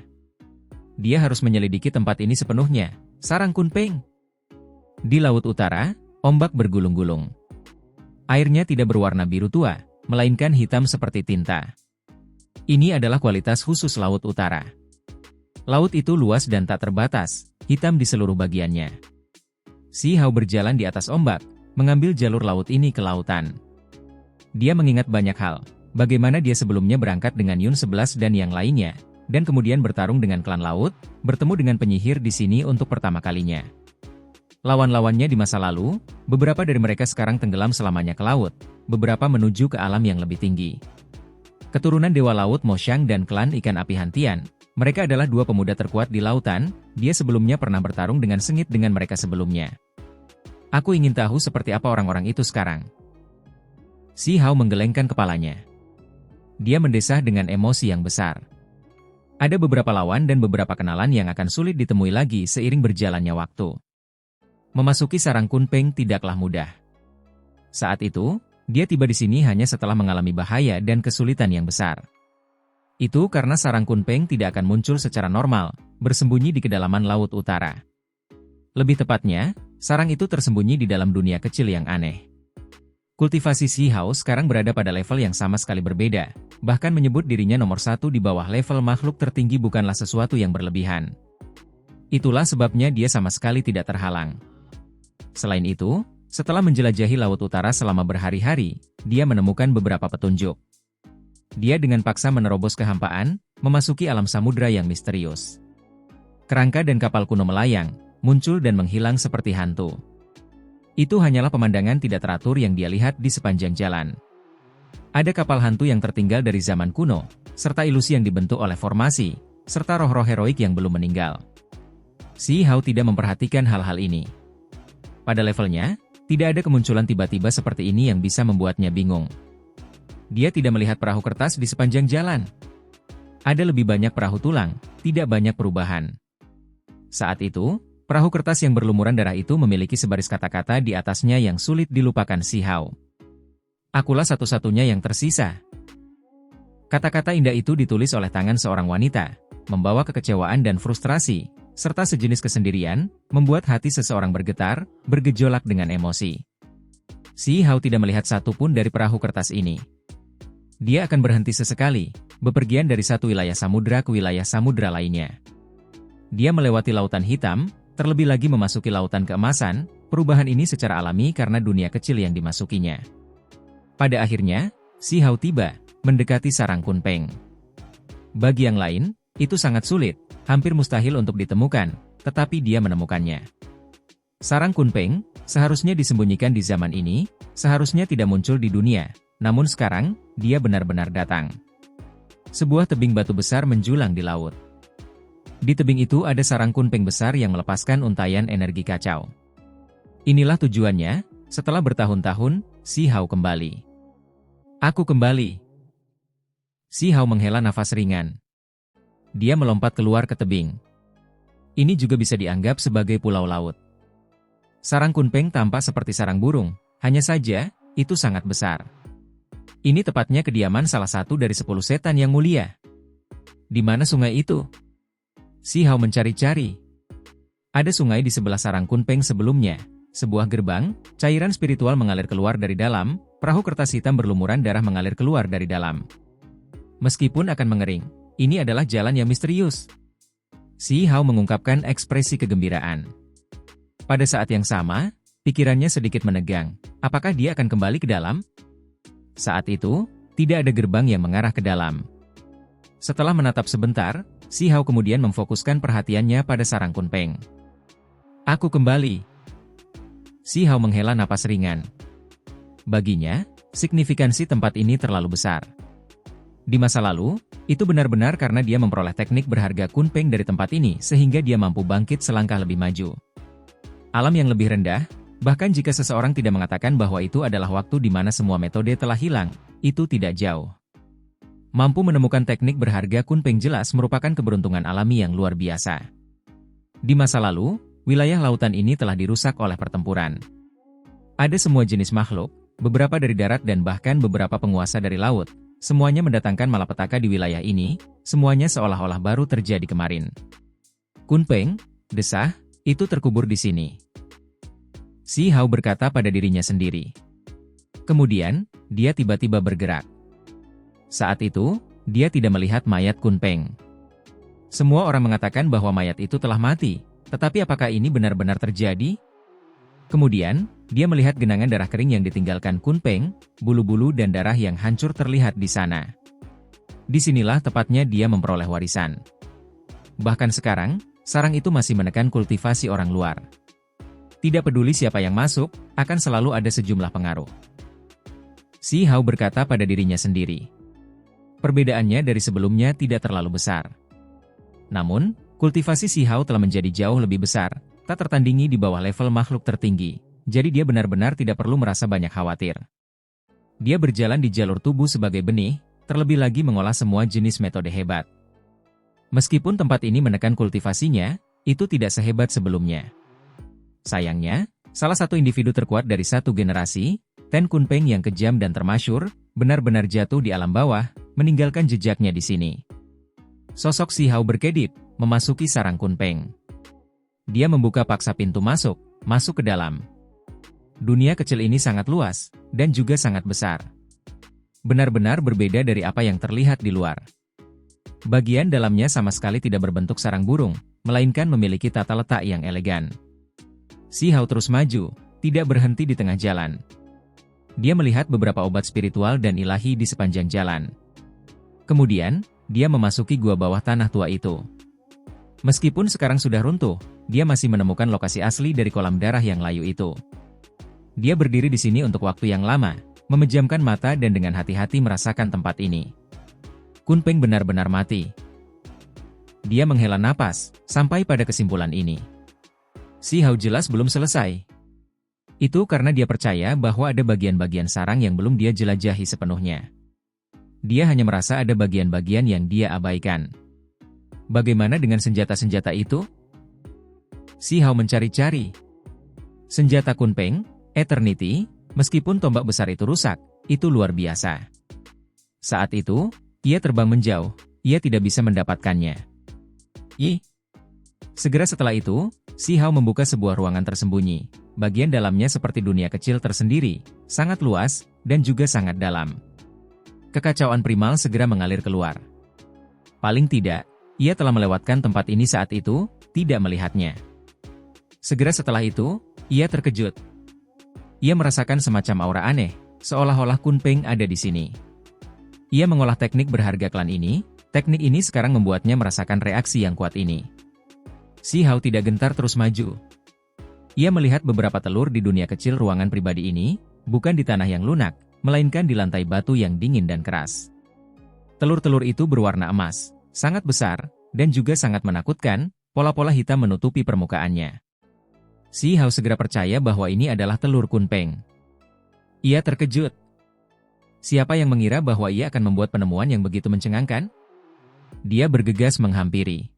[SPEAKER 1] Dia harus menyelidiki tempat ini sepenuhnya, sarang Kunpeng. Di laut utara, ombak bergulung-gulung. Airnya tidak berwarna biru tua, melainkan hitam seperti tinta. Ini adalah kualitas khusus laut utara. Laut itu luas dan tak terbatas, hitam di seluruh bagiannya. Si Hao berjalan di atas ombak, mengambil jalur laut ini ke lautan. Dia mengingat banyak hal, bagaimana dia sebelumnya berangkat dengan Yun 11 dan yang lainnya, dan kemudian bertarung dengan klan laut, bertemu dengan penyihir di sini untuk pertama kalinya. Lawan-lawannya di masa lalu, beberapa dari mereka sekarang tenggelam selamanya ke laut, beberapa menuju ke alam yang lebih tinggi. Keturunan Dewa Laut Mo Xiang dan klan ikan api Hantian, mereka adalah dua pemuda terkuat di lautan, dia sebelumnya pernah bertarung dengan sengit dengan mereka sebelumnya. Aku ingin tahu seperti apa orang-orang itu sekarang. Si Hao menggelengkan kepalanya. Dia mendesah dengan emosi yang besar. Ada beberapa lawan dan beberapa kenalan yang akan sulit ditemui lagi seiring berjalannya waktu. Memasuki sarang Kunpeng tidaklah mudah. Saat itu, dia tiba di sini hanya setelah mengalami bahaya dan kesulitan yang besar. Itu karena sarang Kunpeng tidak akan muncul secara normal, bersembunyi di kedalaman laut utara. Lebih tepatnya, sarang itu tersembunyi di dalam dunia kecil yang aneh. Kultivasi Si Hao sekarang berada pada level yang sama sekali berbeda, bahkan menyebut dirinya nomor 1 di bawah level makhluk tertinggi bukanlah sesuatu yang berlebihan. Itulah sebabnya dia sama sekali tidak terhalang. Selain itu, setelah menjelajahi laut utara selama berhari-hari, dia menemukan beberapa petunjuk. Dia dengan paksa menerobos kehampaan, memasuki alam samudra yang misterius. Kerangka dan kapal kuno melayang, muncul dan menghilang seperti hantu. Itu hanyalah pemandangan tidak teratur yang dia lihat di sepanjang jalan. Ada kapal hantu yang tertinggal dari zaman kuno, serta ilusi yang dibentuk oleh formasi, serta roh-roh heroik yang belum meninggal. Si Hao tidak memperhatikan hal-hal ini. Pada levelnya, tidak ada kemunculan tiba-tiba seperti ini yang bisa membuatnya bingung. Dia tidak melihat perahu kertas di sepanjang jalan. Ada lebih banyak perahu tulang, tidak banyak perubahan. Saat itu, perahu kertas yang berlumuran darah itu memiliki sebaris kata-kata di atasnya yang sulit dilupakan si Hao. Akulah satu-satunya yang tersisa. Kata-kata indah itu ditulis oleh tangan seorang wanita, membawa kekecewaan dan frustrasi, serta sejenis kesendirian, membuat hati seseorang bergetar, bergejolak dengan emosi. Si Hao tidak melihat satu pun dari perahu kertas ini. Dia akan berhenti sesekali, bepergian dari satu wilayah samudra ke wilayah samudra lainnya. Dia melewati lautan hitam, terlebih lagi memasuki lautan keemasan, perubahan ini secara alami karena dunia kecil yang dimasukinya. Pada akhirnya, si Hao tiba, mendekati sarang Kunpeng. Bagi yang lain, itu sangat sulit, hampir mustahil untuk ditemukan, tetapi dia menemukannya. Sarang Kunpeng, seharusnya disembunyikan di zaman ini, seharusnya tidak muncul di dunia, namun sekarang, dia benar-benar datang. Sebuah tebing batu besar menjulang di laut. Di tebing itu ada sarang Kunpeng besar yang melepaskan untayan energi kacau. Inilah tujuannya, setelah bertahun-tahun, si Hao kembali. Aku kembali. Si Hao menghela nafas ringan. Dia melompat keluar ke tebing. Ini juga bisa dianggap sebagai pulau laut. Sarang Kunpeng tampak seperti sarang burung, hanya saja, itu sangat besar. Ini tepatnya kediaman salah satu dari 10 setan yang mulia. Di mana sungai itu? Si Hao mencari-cari. Ada sungai di sebelah sarang Kunpeng sebelumnya. Sebuah gerbang, cairan spiritual mengalir keluar dari dalam, perahu kertas hitam berlumuran darah mengalir keluar dari dalam. Meskipun akan mengering, ini adalah jalan yang misterius. Si Hao mengungkapkan ekspresi kegembiraan. Pada saat yang sama, pikirannya sedikit menegang. Apakah dia akan kembali ke dalam? Saat itu, tidak ada gerbang yang mengarah ke dalam. Setelah menatap sebentar, si Hao kemudian memfokuskan perhatiannya pada sarang Kunpeng. Aku kembali. Si Hao menghela napas ringan. Baginya, signifikansi tempat ini terlalu besar. Di masa lalu, itu benar-benar karena dia memperoleh teknik berharga Kunpeng dari tempat ini sehingga dia mampu bangkit selangkah lebih maju. Alam yang lebih rendah, bahkan jika seseorang tidak mengatakan bahwa itu adalah waktu di mana semua metode telah hilang, itu tidak jauh. Mampu menemukan teknik berharga Kunpeng jelas merupakan keberuntungan alami yang luar biasa. Di masa lalu, wilayah lautan ini telah dirusak oleh pertempuran. Ada semua jenis makhluk, beberapa dari darat dan bahkan beberapa penguasa dari laut. Semuanya mendatangkan malapetaka di wilayah ini, semuanya seolah-olah baru terjadi kemarin. Kunpeng, desah, itu terkubur di sini. Si Hao berkata pada dirinya sendiri. Kemudian, dia tiba-tiba bergerak. Saat itu, dia tidak melihat mayat Kunpeng. Semua orang mengatakan bahwa mayat itu telah mati, tetapi apakah ini benar-benar terjadi? Kemudian, dia melihat genangan darah kering yang ditinggalkan Kunpeng, bulu-bulu dan darah yang hancur terlihat di sana. Disinilah tepatnya dia memperoleh warisan. Bahkan sekarang, sarang itu masih menekan kultivasi orang luar. Tidak peduli siapa yang masuk, akan selalu ada sejumlah pengaruh. Si Hao berkata pada dirinya sendiri. Perbedaannya dari sebelumnya tidak terlalu besar. Namun, kultivasi si Hao telah menjadi jauh lebih besar, tak tertandingi di bawah level makhluk tertinggi, jadi dia benar-benar tidak perlu merasa banyak khawatir. Dia berjalan di jalur tubuh sebagai benih, terlebih lagi mengolah semua jenis metode hebat. Meskipun tempat ini menekan kultivasinya, itu tidak sehebat sebelumnya. Sayangnya, salah satu individu terkuat dari satu generasi, Ten Kunpeng yang kejam dan termasyur, benar-benar jatuh di alam bawah, meninggalkan jejaknya di sini. Sosok si Hao berkedip, memasuki sarang Kunpeng. Dia membuka paksa pintu masuk ke dalam. Dunia kecil ini sangat luas, dan juga sangat besar. Benar-benar berbeda dari apa yang terlihat di luar. Bagian dalamnya sama sekali tidak berbentuk sarang burung, melainkan memiliki tata letak yang elegan. Si Hao terus maju, tidak berhenti di tengah jalan. Dia melihat beberapa obat spiritual dan ilahi di sepanjang jalan. Kemudian, dia memasuki gua bawah tanah tua itu. Meskipun sekarang sudah runtuh, dia masih menemukan lokasi asli dari kolam darah yang layu itu. Dia berdiri di sini untuk waktu yang lama, memejamkan mata dan dengan hati-hati merasakan tempat ini. Kunpeng benar-benar mati. Dia menghela napas, sampai pada kesimpulan ini. Si Hao jelas belum selesai. Itu karena dia percaya bahwa ada bagian-bagian sarang yang belum dia jelajahi sepenuhnya. Dia hanya merasa ada bagian-bagian yang dia abaikan. Bagaimana dengan senjata-senjata itu? Si Hao mencari-cari. Senjata Kunpeng, Eternity, meskipun tombak besar itu rusak, itu luar biasa. Saat itu, ia terbang menjauh, ia tidak bisa mendapatkannya. Segera setelah itu, Si Hao membuka sebuah ruangan tersembunyi. Bagian dalamnya seperti dunia kecil tersendiri, sangat luas, dan juga sangat dalam. Kekacauan primal segera mengalir keluar. Paling tidak, ia telah melewatkan tempat ini saat itu, tidak melihatnya. Segera setelah itu, ia terkejut. Ia merasakan semacam aura aneh, seolah-olah Kunpeng ada di sini. Ia mengolah teknik berharga klan ini, teknik ini sekarang membuatnya merasakan reaksi yang kuat ini. Si Hao tidak gentar terus maju. Ia melihat beberapa telur di dunia kecil ruangan pribadi ini, bukan di tanah yang lunak, melainkan di lantai batu yang dingin dan keras. Telur-telur itu berwarna emas, sangat besar, dan juga sangat menakutkan, pola-pola hitam menutupi permukaannya. Si Hao segera percaya bahwa ini adalah telur Kunpeng. Ia terkejut. Siapa yang mengira bahwa ia akan membuat penemuan yang begitu mencengangkan? Dia bergegas menghampiri.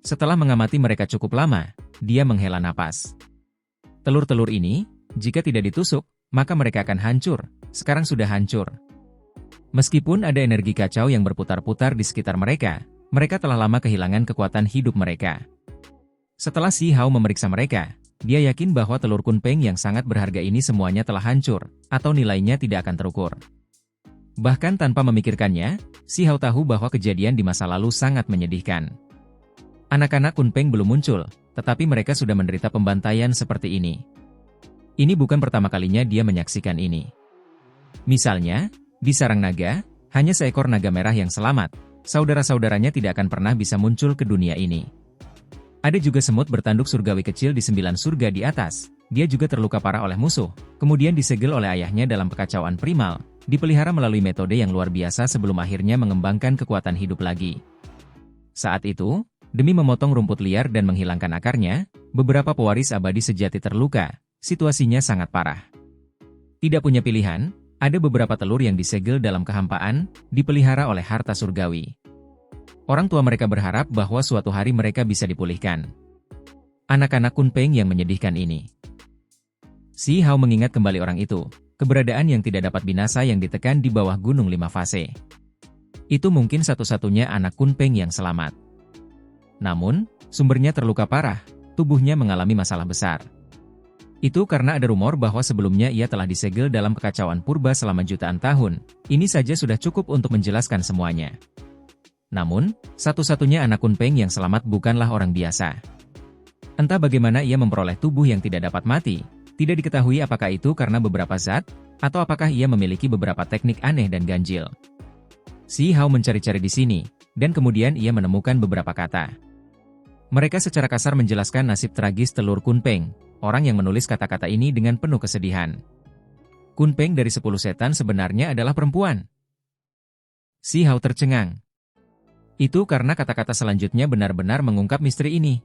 [SPEAKER 1] Setelah mengamati mereka cukup lama, dia menghela napas. Telur-telur ini, jika tidak ditusuk, maka mereka akan hancur, sekarang sudah hancur. Meskipun ada energi kacau yang berputar-putar di sekitar mereka, mereka telah lama kehilangan kekuatan hidup mereka. Setelah Si Hao memeriksa mereka, dia yakin bahwa telur Kunpeng yang sangat berharga ini semuanya telah hancur, atau nilainya tidak akan terukur. Bahkan tanpa memikirkannya, Si Hao tahu bahwa kejadian di masa lalu sangat menyedihkan. Anak-anak Kunpeng belum muncul, tetapi mereka sudah menderita pembantaian seperti ini. Ini bukan pertama kalinya dia menyaksikan ini. Misalnya, di sarang naga, hanya seekor naga merah yang selamat, saudara-saudaranya tidak akan pernah bisa muncul ke dunia ini. Ada juga semut bertanduk surgawi kecil di 9 surga di atas, dia juga terluka parah oleh musuh, kemudian disegel oleh ayahnya dalam kekacauan primal, dipelihara melalui metode yang luar biasa sebelum akhirnya mengembangkan kekuatan hidup lagi. Saat itu, demi memotong rumput liar dan menghilangkan akarnya, beberapa pewaris abadi sejati terluka, situasinya sangat parah. Tidak punya pilihan, ada beberapa telur yang disegel dalam kehampaan, dipelihara oleh harta surgawi. Orang tua mereka berharap bahwa suatu hari mereka bisa dipulihkan. Anak-anak Kunpeng yang menyedihkan ini. Si Hao mengingat kembali orang itu, keberadaan yang tidak dapat binasa yang ditekan di bawah gunung 5 fase. Itu mungkin satu-satunya anak Kunpeng yang selamat. Namun, sumbernya terluka parah, tubuhnya mengalami masalah besar. Itu karena ada rumor bahwa sebelumnya ia telah disegel dalam kekacauan purba selama jutaan tahun, ini saja sudah cukup untuk menjelaskan semuanya. Namun, satu-satunya anak Kunpeng yang selamat bukanlah orang biasa. Entah bagaimana ia memperoleh tubuh yang tidak dapat mati, tidak diketahui apakah itu karena beberapa zat, atau apakah ia memiliki beberapa teknik aneh dan ganjil. Si Hao mencari-cari di sini, dan kemudian ia menemukan beberapa kata. Mereka secara kasar menjelaskan nasib tragis telur Kunpeng, orang yang menulis kata-kata ini dengan penuh kesedihan. Kunpeng dari 10 setan sebenarnya adalah perempuan. Si Hao tercengang. Itu karena kata-kata selanjutnya benar-benar mengungkap misteri ini.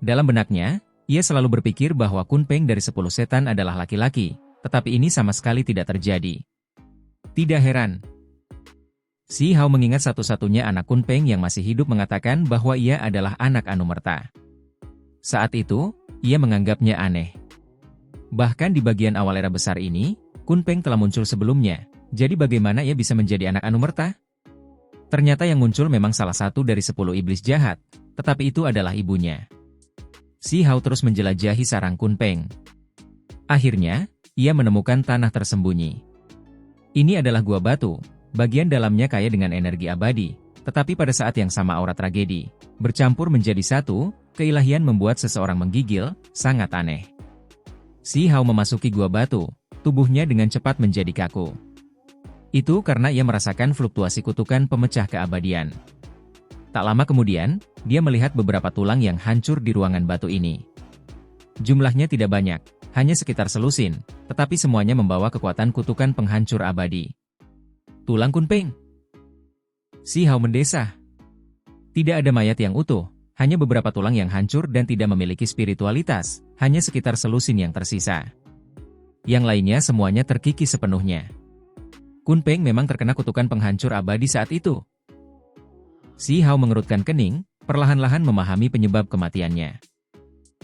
[SPEAKER 1] Dalam benaknya, ia selalu berpikir bahwa Kunpeng dari 10 setan adalah laki-laki, tetapi ini sama sekali tidak terjadi. Tidak heran. Si Hao mengingat satu-satunya anak Kunpeng yang masih hidup mengatakan bahwa ia adalah anak Anumerta. Saat itu, ia menganggapnya aneh. Bahkan di bagian awal era besar ini, Kunpeng telah muncul sebelumnya, jadi bagaimana ia bisa menjadi anak Anumerta? Ternyata yang muncul memang salah satu dari 10 iblis jahat, tetapi itu adalah ibunya. Si Hao terus menjelajahi sarang Kunpeng. Akhirnya, ia menemukan tanah tersembunyi. Ini adalah gua batu. Bagian dalamnya kaya dengan energi abadi, tetapi pada saat yang sama aura tragedi, bercampur menjadi satu, keilahian membuat seseorang menggigil, sangat aneh. Si Hao memasuki gua batu, tubuhnya dengan cepat menjadi kaku. Itu karena ia merasakan fluktuasi kutukan pemecah keabadian. Tak lama kemudian, dia melihat beberapa tulang yang hancur di ruangan batu ini. Jumlahnya tidak banyak, hanya sekitar selusin, tetapi semuanya membawa kekuatan kutukan penghancur abadi. Tulang Kunpeng. Si Hao mendesah. Tidak ada mayat yang utuh, hanya beberapa tulang yang hancur dan tidak memiliki spiritualitas, hanya sekitar selusin yang tersisa. Yang lainnya semuanya terkikis sepenuhnya. Kunpeng memang terkena kutukan penghancur abadi saat itu. Si Hao mengerutkan kening, perlahan-lahan memahami penyebab kematiannya.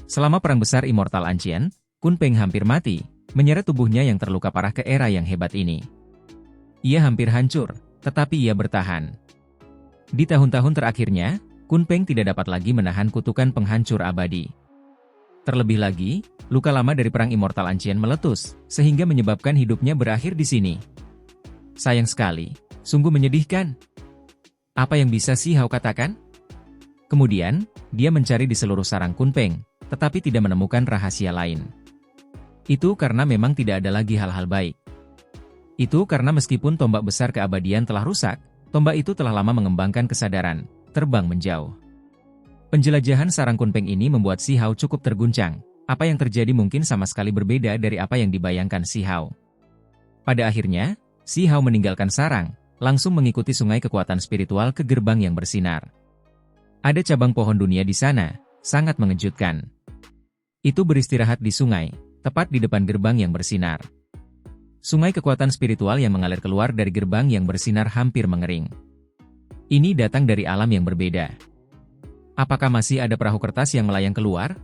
[SPEAKER 1] Selama Perang Besar Immortal Ancient, Kunpeng hampir mati, menyeret tubuhnya yang terluka parah ke era yang hebat ini. Ia hampir hancur, tetapi ia bertahan. Di tahun-tahun terakhirnya, Kunpeng tidak dapat lagi menahan kutukan penghancur abadi. Terlebih lagi, luka lama dari Perang Immortal Ancient meletus, sehingga menyebabkan hidupnya berakhir di sini. Sayang sekali, sungguh menyedihkan. Apa yang bisa Si Hao katakan? Kemudian, dia mencari di seluruh sarang Kunpeng, tetapi tidak menemukan rahasia lain. Itu karena memang tidak ada lagi hal-hal baik. Itu karena meskipun tombak besar keabadian telah rusak, tombak itu telah lama mengembangkan kesadaran, terbang menjauh. Penjelajahan sarang Kunpeng ini membuat Si Hao cukup terguncang. Apa yang terjadi mungkin sama sekali berbeda dari apa yang dibayangkan Si Hao. Pada akhirnya, Si Hao meninggalkan sarang, langsung mengikuti sungai kekuatan spiritual ke gerbang yang bersinar. Ada cabang pohon dunia di sana, sangat mengejutkan. Itu beristirahat di sungai, tepat di depan gerbang yang bersinar. Sungai kekuatan spiritual yang mengalir keluar dari gerbang yang bersinar hampir mengering. Ini datang dari alam yang berbeda. Apakah masih ada perahu kertas yang melayang keluar?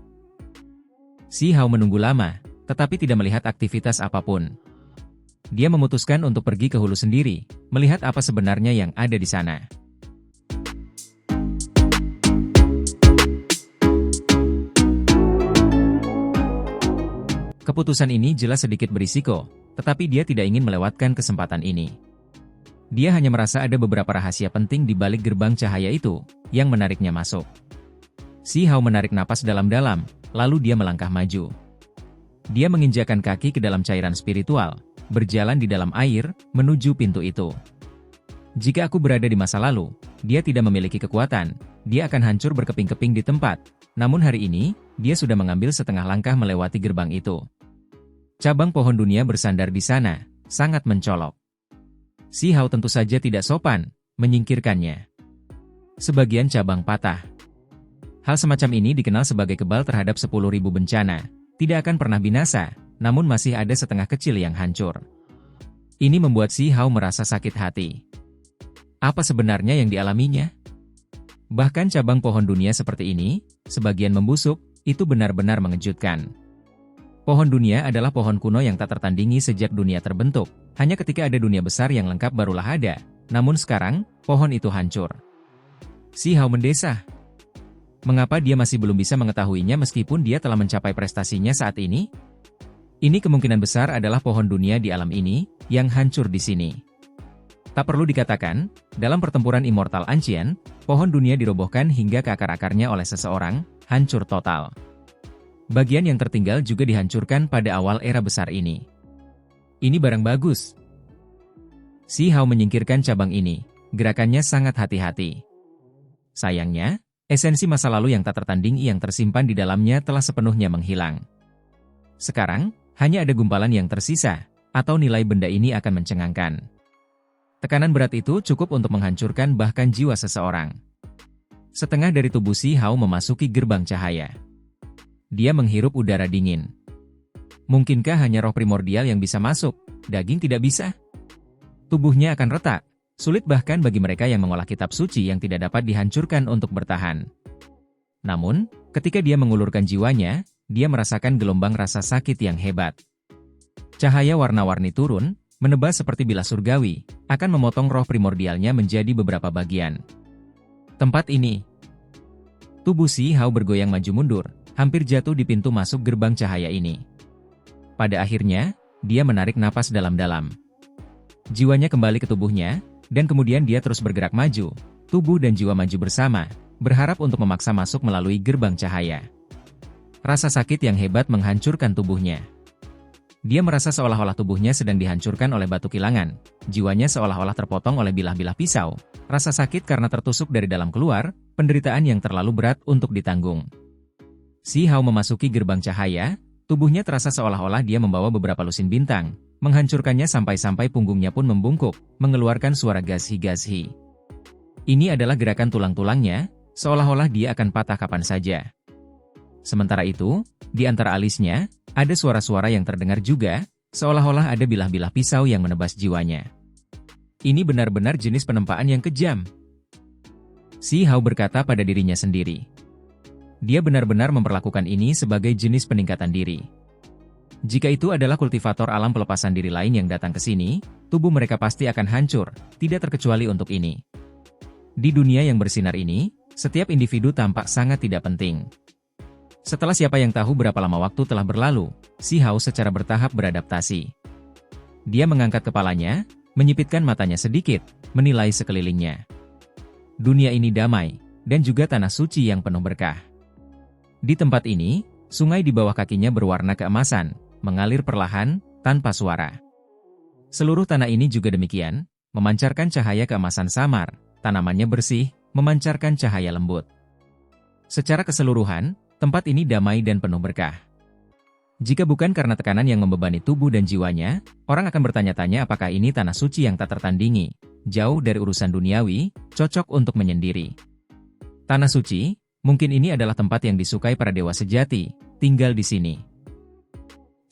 [SPEAKER 1] Si Hao menunggu lama, tetapi tidak melihat aktivitas apapun. Dia memutuskan untuk pergi ke hulu sendiri, melihat apa sebenarnya yang ada di sana. Keputusan ini jelas sedikit berisiko, tetapi dia tidak ingin melewatkan kesempatan ini. Dia hanya merasa ada beberapa rahasia penting di balik gerbang cahaya itu, yang menariknya masuk. Si Hao menarik napas dalam-dalam, lalu dia melangkah maju. Dia menginjakkan kaki ke dalam cairan spiritual, berjalan di dalam air, menuju pintu itu. Jika aku berada di masa lalu, dia tidak memiliki kekuatan, dia akan hancur berkeping-keping di tempat. Namun hari ini, dia sudah mengambil setengah langkah melewati gerbang itu. Cabang pohon dunia bersandar di sana, sangat mencolok. Si Hao tentu saja tidak sopan, menyingkirkannya. Sebagian cabang patah. Hal semacam ini dikenal sebagai kebal terhadap 10.000 bencana. Tidak akan pernah binasa, namun masih ada setengah kecil yang hancur. Ini membuat Si Hao merasa sakit hati. Apa sebenarnya yang dialaminya? Bahkan cabang pohon dunia seperti ini, sebagian membusuk, itu benar-benar mengejutkan. Pohon dunia adalah pohon kuno yang tak tertandingi sejak dunia terbentuk. Hanya ketika ada dunia besar yang lengkap barulah ada. Namun sekarang, pohon itu hancur. Si Hao mendesah. Mengapa dia masih belum bisa mengetahuinya meskipun dia telah mencapai prestasinya saat ini? Ini kemungkinan besar adalah pohon dunia di alam ini, yang hancur di sini. Tak perlu dikatakan, dalam pertempuran Immortal Ancient, pohon dunia dirobohkan hingga ke akar-akarnya oleh seseorang, hancur total. Bagian yang tertinggal juga dihancurkan pada awal era besar ini. Ini barang bagus. Si Hao menyingkirkan cabang ini, gerakannya sangat hati-hati. Sayangnya, esensi masa lalu yang tak tertandingi yang tersimpan di dalamnya telah sepenuhnya menghilang. Sekarang, hanya ada gumpalan yang tersisa, atau nilai benda ini akan mencengangkan. Tekanan berat itu cukup untuk menghancurkan bahkan jiwa seseorang. Setengah dari tubuh Si Hao memasuki gerbang cahaya. Dia menghirup udara dingin. Mungkinkah hanya roh primordial yang bisa masuk, daging tidak bisa? Tubuhnya akan retak, sulit bahkan bagi mereka yang mengolah kitab suci yang tidak dapat dihancurkan untuk bertahan. Namun, ketika dia mengulurkan jiwanya, dia merasakan gelombang rasa sakit yang hebat. Cahaya warna-warni turun, menebas seperti bilah surgawi, akan memotong roh primordialnya menjadi beberapa bagian. Tempat ini. Tubuh Si Hao bergoyang maju mundur, hampir jatuh di pintu masuk gerbang cahaya ini. Pada akhirnya, dia menarik napas dalam-dalam. Jiwanya kembali ke tubuhnya, dan kemudian dia terus bergerak maju, tubuh dan jiwa maju bersama, berharap untuk memaksa masuk melalui gerbang cahaya. Rasa sakit yang hebat menghancurkan tubuhnya. Dia merasa seolah-olah tubuhnya sedang dihancurkan oleh batu kilangan, jiwanya seolah-olah terpotong oleh bilah-bilah pisau, rasa sakit karena tertusuk dari dalam keluar, penderitaan yang terlalu berat untuk ditanggung. Si Hao memasuki gerbang cahaya, tubuhnya terasa seolah-olah dia membawa beberapa lusin bintang, menghancurkannya sampai-sampai punggungnya pun membungkuk, mengeluarkan suara gashi-gashi. Ini adalah gerakan tulang-tulangnya, seolah-olah dia akan patah kapan saja. Sementara itu, di antara alisnya, ada suara-suara yang terdengar juga, seolah-olah ada bilah-bilah pisau yang menebas jiwanya. Ini benar-benar jenis penempaan yang kejam. Si Hao berkata pada dirinya sendiri. Dia benar-benar memperlakukan ini sebagai jenis peningkatan diri. Jika itu adalah kultivator alam pelepasan diri lain yang datang ke sini, tubuh mereka pasti akan hancur, tidak terkecuali untuk ini. Di dunia yang bersinar ini, setiap individu tampak sangat tidak penting. Setelah siapa yang tahu berapa lama waktu telah berlalu, si Hao secara bertahap beradaptasi. Dia mengangkat kepalanya, menyipitkan matanya sedikit, menilai sekelilingnya. Dunia ini damai, dan juga tanah suci yang penuh berkah. Di tempat ini, sungai di bawah kakinya berwarna keemasan, mengalir perlahan, tanpa suara. Seluruh tanah ini juga demikian, memancarkan cahaya keemasan samar, tanamannya bersih, memancarkan cahaya lembut. Secara keseluruhan, tempat ini damai dan penuh berkah. Jika bukan karena tekanan yang membebani tubuh dan jiwanya, orang akan bertanya-tanya apakah ini tanah suci yang tak tertandingi, jauh dari urusan duniawi, cocok untuk menyendiri. Tanah suci, mungkin ini adalah tempat yang disukai para dewa sejati, tinggal di sini.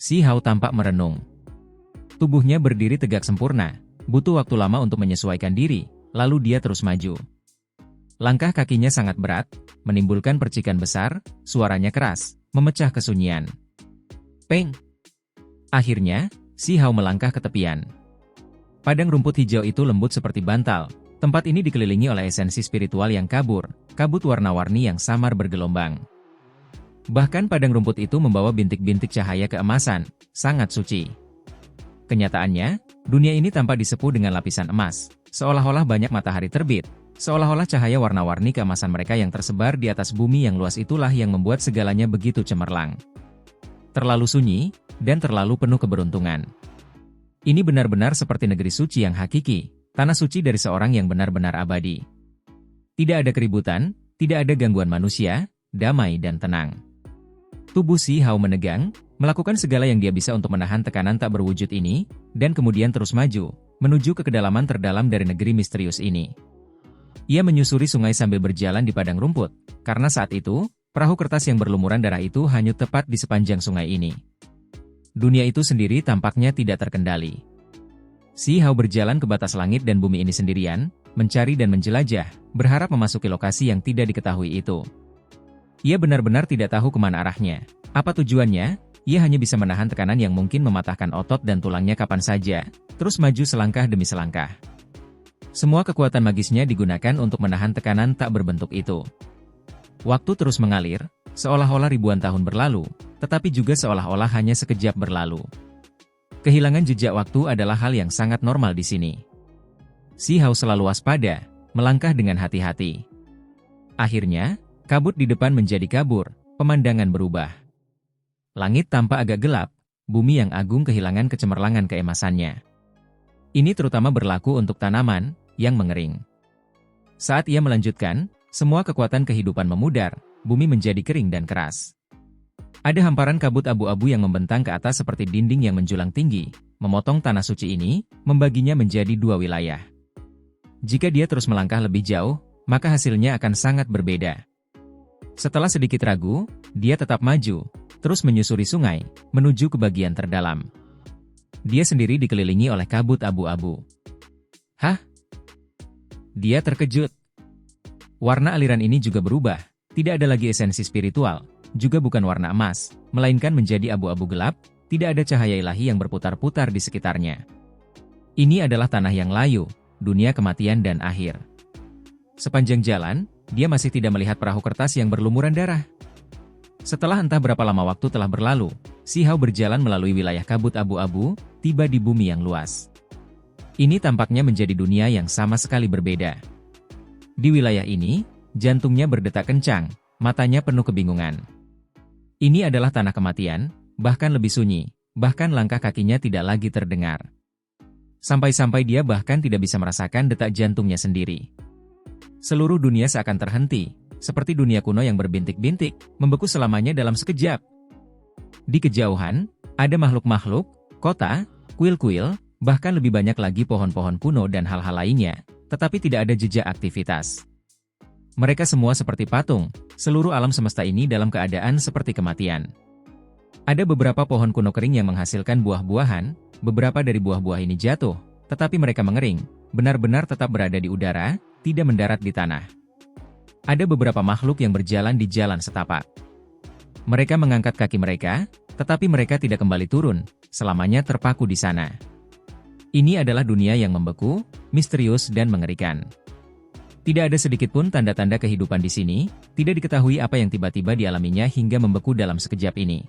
[SPEAKER 1] Si Hao tampak merenung. Tubuhnya berdiri tegak sempurna, butuh waktu lama untuk menyesuaikan diri, lalu dia terus maju. Langkah kakinya sangat berat, menimbulkan percikan besar, suaranya keras, memecah kesunyian. Peng! Akhirnya, si Hao melangkah ke tepian. Padang rumput hijau itu lembut seperti bantal. Tempat ini dikelilingi oleh esensi spiritual yang kabur, kabut warna-warni yang samar bergelombang. Bahkan padang rumput itu membawa bintik-bintik cahaya keemasan, sangat suci. Kenyataannya, dunia ini tampak disepuh dengan lapisan emas, seolah-olah banyak matahari terbit. Seolah-olah cahaya warna-warni keemasan mereka yang tersebar di atas bumi yang luas itulah yang membuat segalanya begitu cemerlang. Terlalu sunyi, dan terlalu penuh keberuntungan. Ini benar-benar seperti negeri suci yang hakiki, tanah suci dari seorang yang benar-benar abadi. Tidak ada keributan, tidak ada gangguan manusia, damai dan tenang. Tubuh si Hao menegang, melakukan segala yang dia bisa untuk menahan tekanan tak berwujud ini, dan kemudian terus maju, menuju ke kedalaman terdalam dari negeri misterius ini. Ia menyusuri sungai sambil berjalan di padang rumput, karena saat itu, perahu kertas yang berlumuran darah itu hanyut tepat di sepanjang sungai ini. Dunia itu sendiri tampaknya tidak terkendali. Si Hao berjalan ke batas langit dan bumi ini sendirian, mencari dan menjelajah, berharap memasuki lokasi yang tidak diketahui itu. Ia benar-benar tidak tahu kemana arahnya. Apa tujuannya? Ia hanya bisa menahan tekanan yang mungkin mematahkan otot dan tulangnya kapan saja, terus maju selangkah demi selangkah. Semua kekuatan magisnya digunakan untuk menahan tekanan tak berbentuk itu. Waktu terus mengalir, seolah-olah ribuan tahun berlalu, tetapi juga seolah-olah hanya sekejap berlalu. Kehilangan jejak waktu adalah hal yang sangat normal di sini. Si Hao selalu waspada, melangkah dengan hati-hati. Akhirnya, kabut di depan menjadi kabur, pemandangan berubah. Langit tampak agak gelap, bumi yang agung kehilangan kecemerlangan keemasannya. Ini terutama berlaku untuk tanaman yang mengering. Saat ia melanjutkan, semua kekuatan kehidupan memudar, bumi menjadi kering dan keras. Ada hamparan kabut abu-abu yang membentang ke atas seperti dinding yang menjulang tinggi, memotong tanah suci ini, membaginya menjadi dua wilayah. Jika dia terus melangkah lebih jauh, maka hasilnya akan sangat berbeda. Setelah sedikit ragu, dia tetap maju, terus menyusuri sungai, menuju ke bagian terdalam. Dia sendiri dikelilingi oleh kabut abu-abu. Hah? Dia terkejut. Warna aliran ini juga berubah, tidak ada lagi esensi spiritual, juga bukan warna emas, melainkan menjadi abu-abu gelap, tidak ada cahaya ilahi yang berputar-putar di sekitarnya. Ini adalah tanah yang layu, dunia kematian dan akhir. Sepanjang jalan, dia masih tidak melihat perahu kertas yang berlumuran darah. Setelah entah berapa lama waktu telah berlalu, si Hao berjalan melalui wilayah kabut abu-abu, tiba di bumi yang luas. Ini tampaknya menjadi dunia yang sama sekali berbeda. Di wilayah ini, jantungnya berdetak kencang, matanya penuh kebingungan. Ini adalah tanah kematian, bahkan lebih sunyi, bahkan langkah kakinya tidak lagi terdengar. Sampai-sampai dia bahkan tidak bisa merasakan detak jantungnya sendiri. Seluruh dunia seakan terhenti, seperti dunia kuno yang berbintik-bintik, membeku selamanya dalam sekejap. Di kejauhan, ada makhluk-makhluk, kota, kuil-kuil, bahkan lebih banyak lagi pohon-pohon kuno dan hal-hal lainnya, tetapi tidak ada jejak aktivitas. Mereka semua seperti patung, seluruh alam semesta ini dalam keadaan seperti kematian. Ada beberapa pohon kuno kering yang menghasilkan buah-buahan, beberapa dari buah-buah ini jatuh, tetapi mereka mengering, benar-benar tetap berada di udara, tidak mendarat di tanah. Ada beberapa makhluk yang berjalan di jalan setapak. Mereka mengangkat kaki mereka, tetapi mereka tidak kembali turun, selamanya terpaku di sana. Ini adalah dunia yang membeku, misterius dan mengerikan. Tidak ada sedikit pun tanda-tanda kehidupan di sini, tidak diketahui apa yang tiba-tiba dialaminya hingga membeku dalam sekejap ini.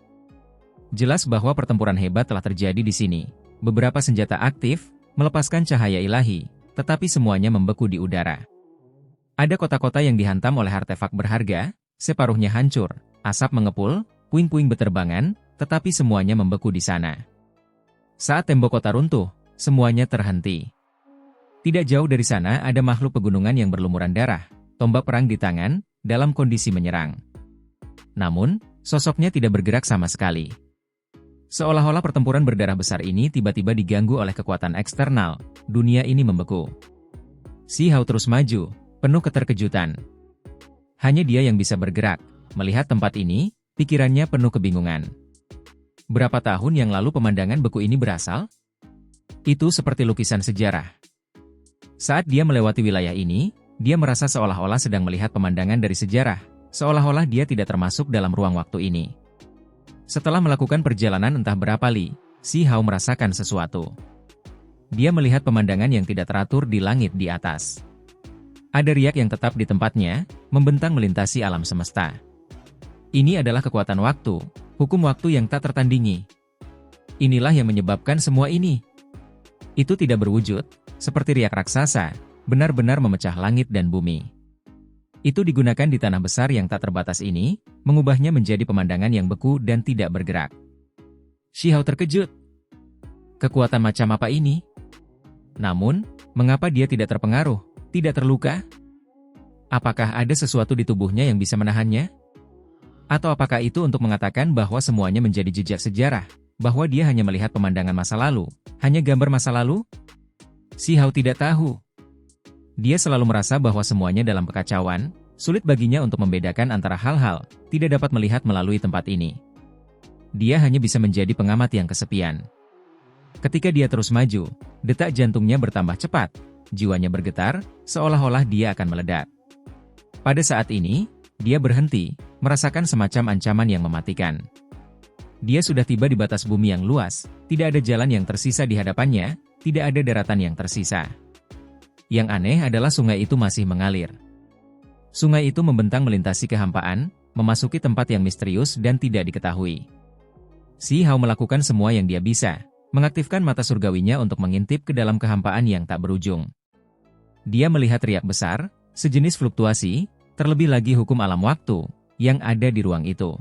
[SPEAKER 1] Jelas bahwa pertempuran hebat telah terjadi di sini. Beberapa senjata aktif, melepaskan cahaya ilahi, tetapi semuanya membeku di udara. Ada kota-kota yang dihantam oleh artefak berharga, separuhnya hancur, asap mengepul, puing-puing beterbangan, tetapi semuanya membeku di sana. Saat tembok kota runtuh, semuanya terhenti. Tidak jauh dari sana ada makhluk pegunungan yang berlumuran darah, tombak perang di tangan, dalam kondisi menyerang. Namun, sosoknya tidak bergerak sama sekali. Seolah-olah pertempuran berdarah besar ini tiba-tiba diganggu oleh kekuatan eksternal, dunia ini membeku. Xi Hao terus maju, penuh keterkejutan. Hanya dia yang bisa bergerak. Melihat tempat ini, pikirannya penuh kebingungan. Berapa tahun yang lalu pemandangan beku ini berasal? Itu seperti lukisan sejarah. Saat dia melewati wilayah ini, dia merasa seolah-olah sedang melihat pemandangan dari sejarah, seolah-olah dia tidak termasuk dalam ruang waktu ini. Setelah melakukan perjalanan entah berapa li, Xi Hao merasakan sesuatu. Dia melihat pemandangan yang tidak teratur di langit di atas. Ada riak yang tetap di tempatnya, membentang melintasi alam semesta. Ini adalah kekuatan waktu, hukum waktu yang tak tertandingi. Inilah yang menyebabkan semua ini. Itu tidak berwujud, seperti riak raksasa, benar-benar memecah langit dan bumi. Itu digunakan di tanah besar yang tak terbatas ini, mengubahnya menjadi pemandangan yang beku dan tidak bergerak. Xi Hao terkejut. Kekuatan macam apa ini? Namun, mengapa dia tidak terpengaruh, tidak terluka? Apakah ada sesuatu di tubuhnya yang bisa menahannya? Atau apakah itu untuk mengatakan bahwa semuanya menjadi jejak sejarah, bahwa dia hanya melihat pemandangan masa lalu, hanya gambar masa lalu? Xi Hao tidak tahu. Dia selalu merasa bahwa semuanya dalam kekacauan, sulit baginya untuk membedakan antara hal-hal, tidak dapat melihat melalui tempat ini. Dia hanya bisa menjadi pengamat yang kesepian. Ketika dia terus maju, detak jantungnya bertambah cepat, jiwanya bergetar, seolah-olah dia akan meledak. Pada saat ini, dia berhenti, merasakan semacam ancaman yang mematikan. Dia sudah tiba di batas bumi yang luas, tidak ada jalan yang tersisa di hadapannya, tidak ada daratan yang tersisa. Yang aneh adalah sungai itu masih mengalir. Sungai itu membentang melintasi kehampaan, memasuki tempat yang misterius dan tidak diketahui. Xi Hao melakukan semua yang dia bisa, mengaktifkan mata surgawinya untuk mengintip ke dalam kehampaan yang tak berujung. Dia melihat riak besar, sejenis fluktuasi, terlebih lagi hukum alam waktu, yang ada di ruang itu.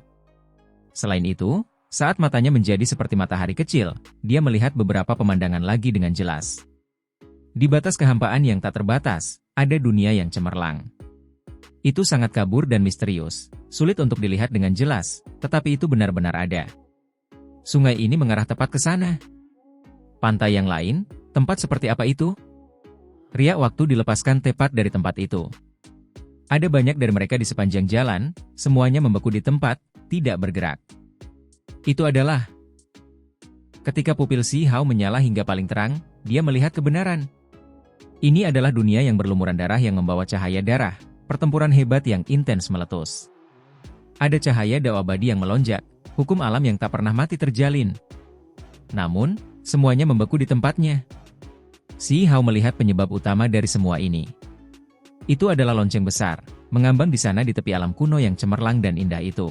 [SPEAKER 1] Selain itu, saat matanya menjadi seperti matahari kecil, dia melihat beberapa pemandangan lagi dengan jelas. Di batas kehampaan yang tak terbatas, ada dunia yang cemerlang. Itu sangat kabur dan misterius, sulit untuk dilihat dengan jelas, tetapi itu benar-benar ada. Sungai ini mengarah tepat ke sana. Pantai yang lain, tempat seperti apa itu? Riak waktu dilepaskan tepat dari tempat itu. Ada banyak dari mereka di sepanjang jalan, semuanya membeku di tempat, tidak bergerak. Itu adalah... Ketika pupil Xi Hao menyala hingga paling terang, dia melihat kebenaran. Ini adalah dunia yang berlumuran darah yang membawa cahaya darah, pertempuran hebat yang intens meletus. Ada cahaya dao abadi yang melonjak, hukum alam yang tak pernah mati terjalin. Namun, semuanya membeku di tempatnya. Xi Hao melihat penyebab utama dari semua ini. Itu adalah lonceng besar, mengambang di sana di tepi alam kuno yang cemerlang dan indah itu.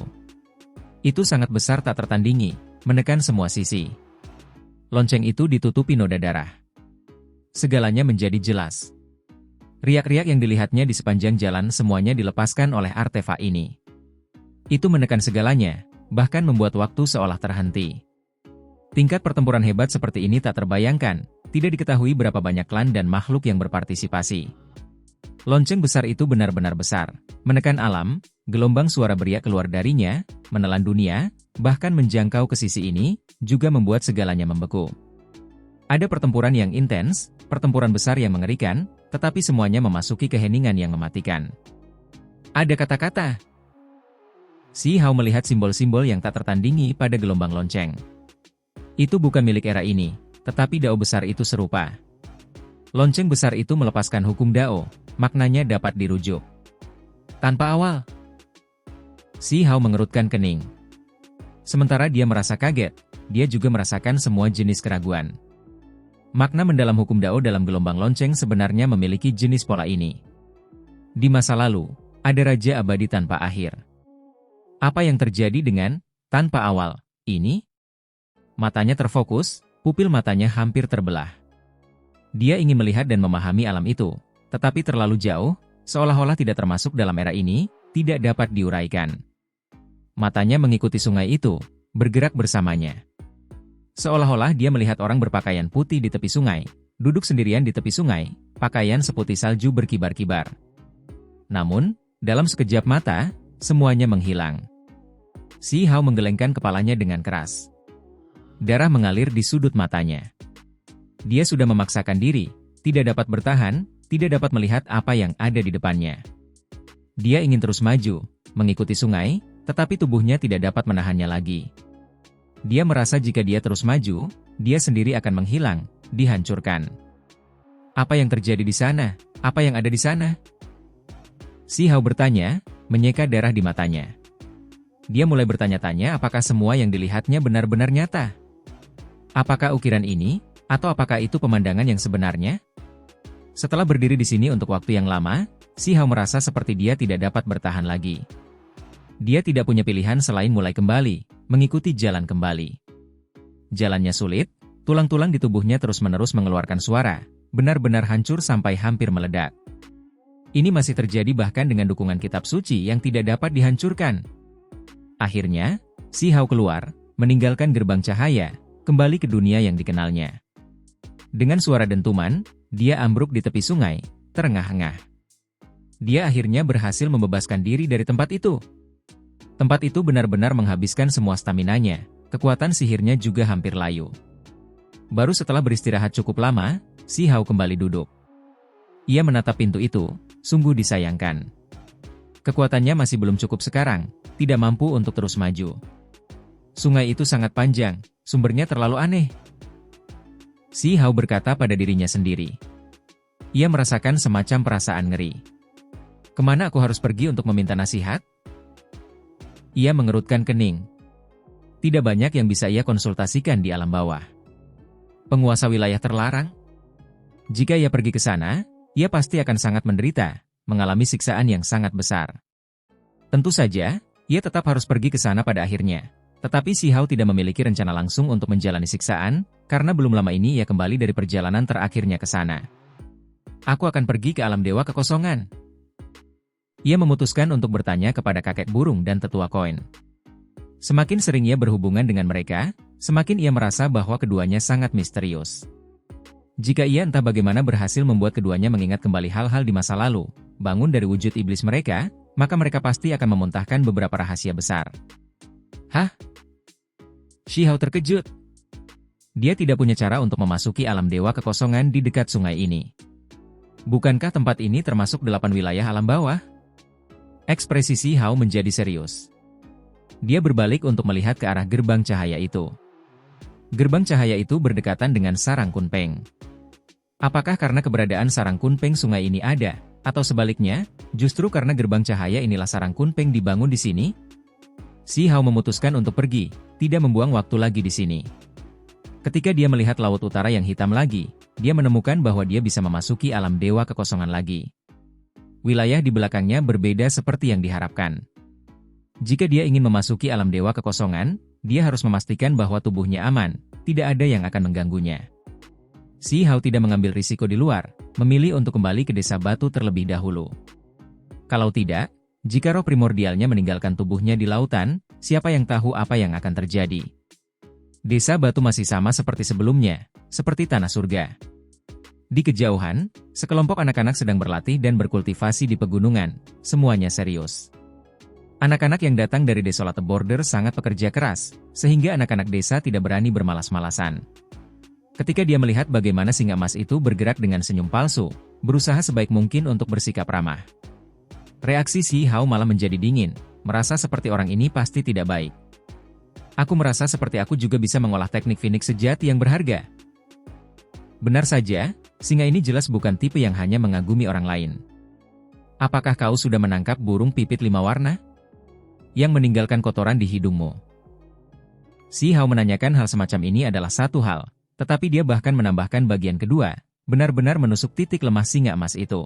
[SPEAKER 1] Itu sangat besar tak tertandingi, menekan semua sisi. Lonceng itu ditutupi noda darah. Segalanya menjadi jelas. Riak-riak yang dilihatnya di sepanjang jalan semuanya dilepaskan oleh artefak ini. Itu menekan segalanya, bahkan membuat waktu seolah terhenti. Tingkat pertempuran hebat seperti ini tak terbayangkan, tidak diketahui berapa banyak klan dan makhluk yang berpartisipasi. Lonceng besar itu benar-benar besar, menekan alam, gelombang suara beriak keluar darinya, menelan dunia, bahkan menjangkau ke sisi ini, juga membuat segalanya membeku. Ada pertempuran yang intens, pertempuran besar yang mengerikan, tetapi semuanya memasuki keheningan yang mematikan. Ada kata-kata. Si Hao melihat simbol-simbol yang tak tertandingi pada gelombang lonceng. Itu bukan milik era ini, tetapi dao besar itu serupa. Lonceng besar itu melepaskan hukum dao, maknanya dapat dirujuk. Tanpa awal. Si Hao mengerutkan kening. Sementara dia merasa kaget, dia juga merasakan semua jenis keraguan. Makna mendalam hukum dao dalam gelombang lonceng sebenarnya memiliki jenis pola ini. Di masa lalu, ada raja abadi tanpa akhir. Apa yang terjadi dengan tanpa awal ini? Matanya terfokus, pupil matanya hampir terbelah. Dia ingin melihat dan memahami alam itu, tetapi terlalu jauh, seolah-olah tidak termasuk dalam era ini, tidak dapat diuraikan. Matanya mengikuti sungai itu, bergerak bersamanya. Seolah-olah dia melihat orang berpakaian putih di tepi sungai, duduk sendirian di tepi sungai, pakaian seputih salju berkibar-kibar. Namun, dalam sekejap mata, semuanya menghilang. Si Hao menggelengkan kepalanya dengan keras. Darah mengalir di sudut matanya. Dia sudah memaksakan diri, tidak dapat bertahan, tidak dapat melihat apa yang ada di depannya. Dia ingin terus maju, mengikuti sungai, tetapi tubuhnya tidak dapat menahannya lagi. Dia merasa jika dia terus maju, dia sendiri akan menghilang, dihancurkan. Apa yang terjadi di sana? Apa yang ada di sana? Si Hao bertanya, menyeka darah di matanya. Dia mulai bertanya-tanya apakah semua yang dilihatnya benar-benar nyata. Apakah ukiran ini, atau apakah itu pemandangan yang sebenarnya? Setelah berdiri di sini untuk waktu yang lama, Si Hao merasa seperti dia tidak dapat bertahan lagi. Dia tidak punya pilihan selain mulai kembali, mengikuti jalan kembali. Jalannya sulit, tulang-tulang di tubuhnya terus-menerus mengeluarkan suara, benar-benar hancur sampai hampir meledak. Ini masih terjadi bahkan dengan dukungan kitab suci yang tidak dapat dihancurkan. Akhirnya, Si Hao keluar, meninggalkan gerbang cahaya, kembali ke dunia yang dikenalnya. Dengan suara dentuman, dia ambruk di tepi sungai, terengah-engah. Dia akhirnya berhasil membebaskan diri dari tempat itu. Tempat itu benar-benar menghabiskan semua staminanya, kekuatan sihirnya juga hampir layu. Baru setelah beristirahat cukup lama, Si Hao kembali duduk. Ia menatap pintu itu, sungguh disayangkan. Kekuatannya masih belum cukup sekarang, tidak mampu untuk terus maju. Sungai itu sangat panjang, sumbernya terlalu aneh. Si Hao berkata pada dirinya sendiri. Ia merasakan semacam perasaan ngeri. Kemana aku harus pergi untuk meminta nasihat? Ia mengerutkan kening. Tidak banyak yang bisa ia konsultasikan di alam bawah. Penguasa wilayah terlarang? Jika ia pergi ke sana, ia pasti akan sangat menderita, mengalami siksaan yang sangat besar. Tentu saja, ia tetap harus pergi ke sana pada akhirnya. Tetapi Si Hao tidak memiliki rencana langsung untuk menjalani siksaan, karena belum lama ini ia kembali dari perjalanan terakhirnya ke sana. Aku akan pergi ke alam dewa kekosongan. Ia memutuskan untuk bertanya kepada kakek burung dan tetua koin. Semakin sering ia berhubungan dengan mereka, semakin ia merasa bahwa keduanya sangat misterius. Jika ia entah bagaimana berhasil membuat keduanya mengingat kembali hal-hal di masa lalu, bangun dari wujud iblis mereka, maka mereka pasti akan memuntahkan beberapa rahasia besar. Hah? Si Hao terkejut. Dia tidak punya cara untuk memasuki alam dewa kekosongan di dekat sungai ini. Bukankah tempat ini termasuk 8 wilayah alam bawah? Ekspresi Si Hao menjadi serius. Dia berbalik untuk melihat ke arah gerbang cahaya itu. Gerbang cahaya itu berdekatan dengan sarang Kunpeng. Apakah karena keberadaan sarang Kunpeng sungai ini ada, atau sebaliknya, justru karena gerbang cahaya inilah sarang Kunpeng dibangun di sini? Si Hao memutuskan untuk pergi, tidak membuang waktu lagi di sini. Ketika dia melihat laut utara yang hitam lagi, dia menemukan bahwa dia bisa memasuki alam dewa kekosongan lagi. Wilayah di belakangnya berbeda seperti yang diharapkan. Jika dia ingin memasuki alam dewa kekosongan, dia harus memastikan bahwa tubuhnya aman, tidak ada yang akan mengganggunya. Si Hao tidak mengambil risiko di luar, memilih untuk kembali ke desa batu terlebih dahulu. Kalau tidak, jika roh primordialnya meninggalkan tubuhnya di lautan, siapa yang tahu apa yang akan terjadi? Desa batu masih sama seperti sebelumnya, seperti tanah surga. Di kejauhan, sekelompok anak-anak sedang berlatih dan berkultivasi di pegunungan, semuanya serius. Anak-anak yang datang dari Desolate Border sangat pekerja keras, sehingga anak-anak desa tidak berani bermalas-malasan. Ketika dia melihat bagaimana singa emas itu bergerak dengan senyum palsu, berusaha sebaik mungkin untuk bersikap ramah. Reaksi Si Hao malah menjadi dingin, merasa seperti orang ini pasti tidak baik. Aku merasa seperti aku juga bisa mengolah teknik Phoenix sejati yang berharga. Benar saja, singa ini jelas bukan tipe yang hanya mengagumi orang lain. Apakah kau sudah menangkap burung pipit 5 warna? Yang meninggalkan kotoran di hidungmu. Si Hao menanyakan hal semacam ini adalah satu hal, tetapi dia bahkan menambahkan bagian kedua, benar-benar menusuk titik lemah singa emas itu.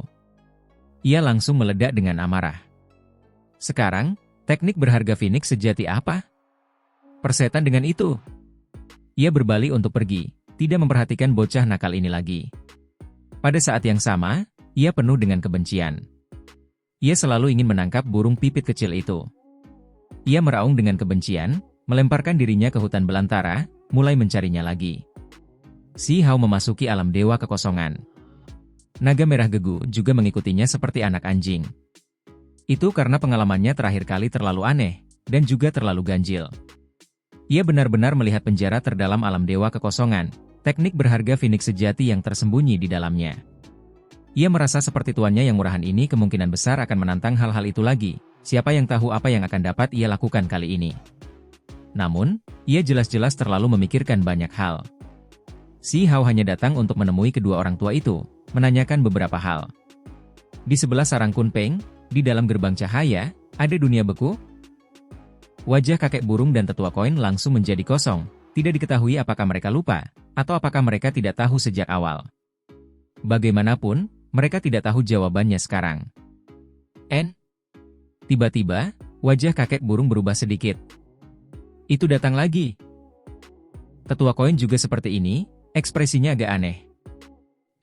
[SPEAKER 1] Ia langsung meledak dengan amarah. Sekarang, teknik berharga Phoenix sejati apa? Persetan dengan itu. Ia berbalik untuk pergi, tidak memperhatikan bocah nakal ini lagi. Pada saat yang sama, ia penuh dengan kebencian. Ia selalu ingin menangkap burung pipit kecil itu. Ia meraung dengan kebencian, melemparkan dirinya ke hutan belantara, mulai mencarinya lagi. Si Hao memasuki alam dewa kekosongan. Naga merah Gegu juga mengikutinya seperti anak anjing. Itu karena pengalamannya terakhir kali terlalu aneh, dan juga terlalu ganjil. Ia benar-benar melihat penjara terdalam alam dewa kekosongan, teknik berharga Phoenix sejati yang tersembunyi di dalamnya. Ia merasa seperti tuannya yang murahan ini kemungkinan besar akan menantang hal-hal itu lagi, siapa yang tahu apa yang akan dapat ia lakukan kali ini. Namun, ia jelas-jelas terlalu memikirkan banyak hal. Si Hao hanya datang untuk menemui kedua orang tua itu, menanyakan beberapa hal. Di sebelah sarang Kunpeng, di dalam gerbang cahaya, ada dunia beku. Wajah kakek burung dan tetua koin langsung menjadi kosong, tidak diketahui apakah mereka lupa, atau apakah mereka tidak tahu sejak awal. Bagaimanapun, mereka tidak tahu jawabannya sekarang. Tiba-tiba, wajah kakek burung berubah sedikit. Itu datang lagi. Tetua koin juga seperti ini, ekspresinya agak aneh.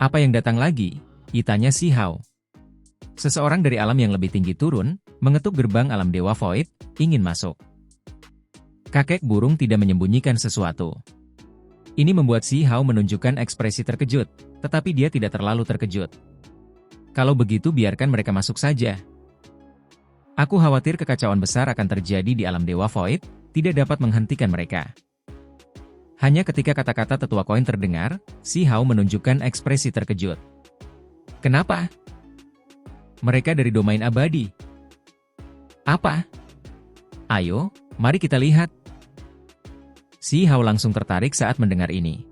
[SPEAKER 1] Apa yang datang lagi? Tanya Si Hao. Seseorang dari alam yang lebih tinggi turun, mengetuk gerbang alam Dewa Void, ingin masuk. Kakek burung tidak menyembunyikan sesuatu. Ini membuat Si Hao menunjukkan ekspresi terkejut, tetapi dia tidak terlalu terkejut. Kalau begitu biarkan mereka masuk saja. Aku khawatir kekacauan besar akan terjadi di alam Dewa Void, tidak dapat menghentikan mereka. Hanya ketika kata-kata tetua koin terdengar, Si Hao menunjukkan ekspresi terkejut. Kenapa? Mereka dari domain abadi. Apa? Ayo, mari kita lihat. Si Hao langsung tertarik saat mendengar ini.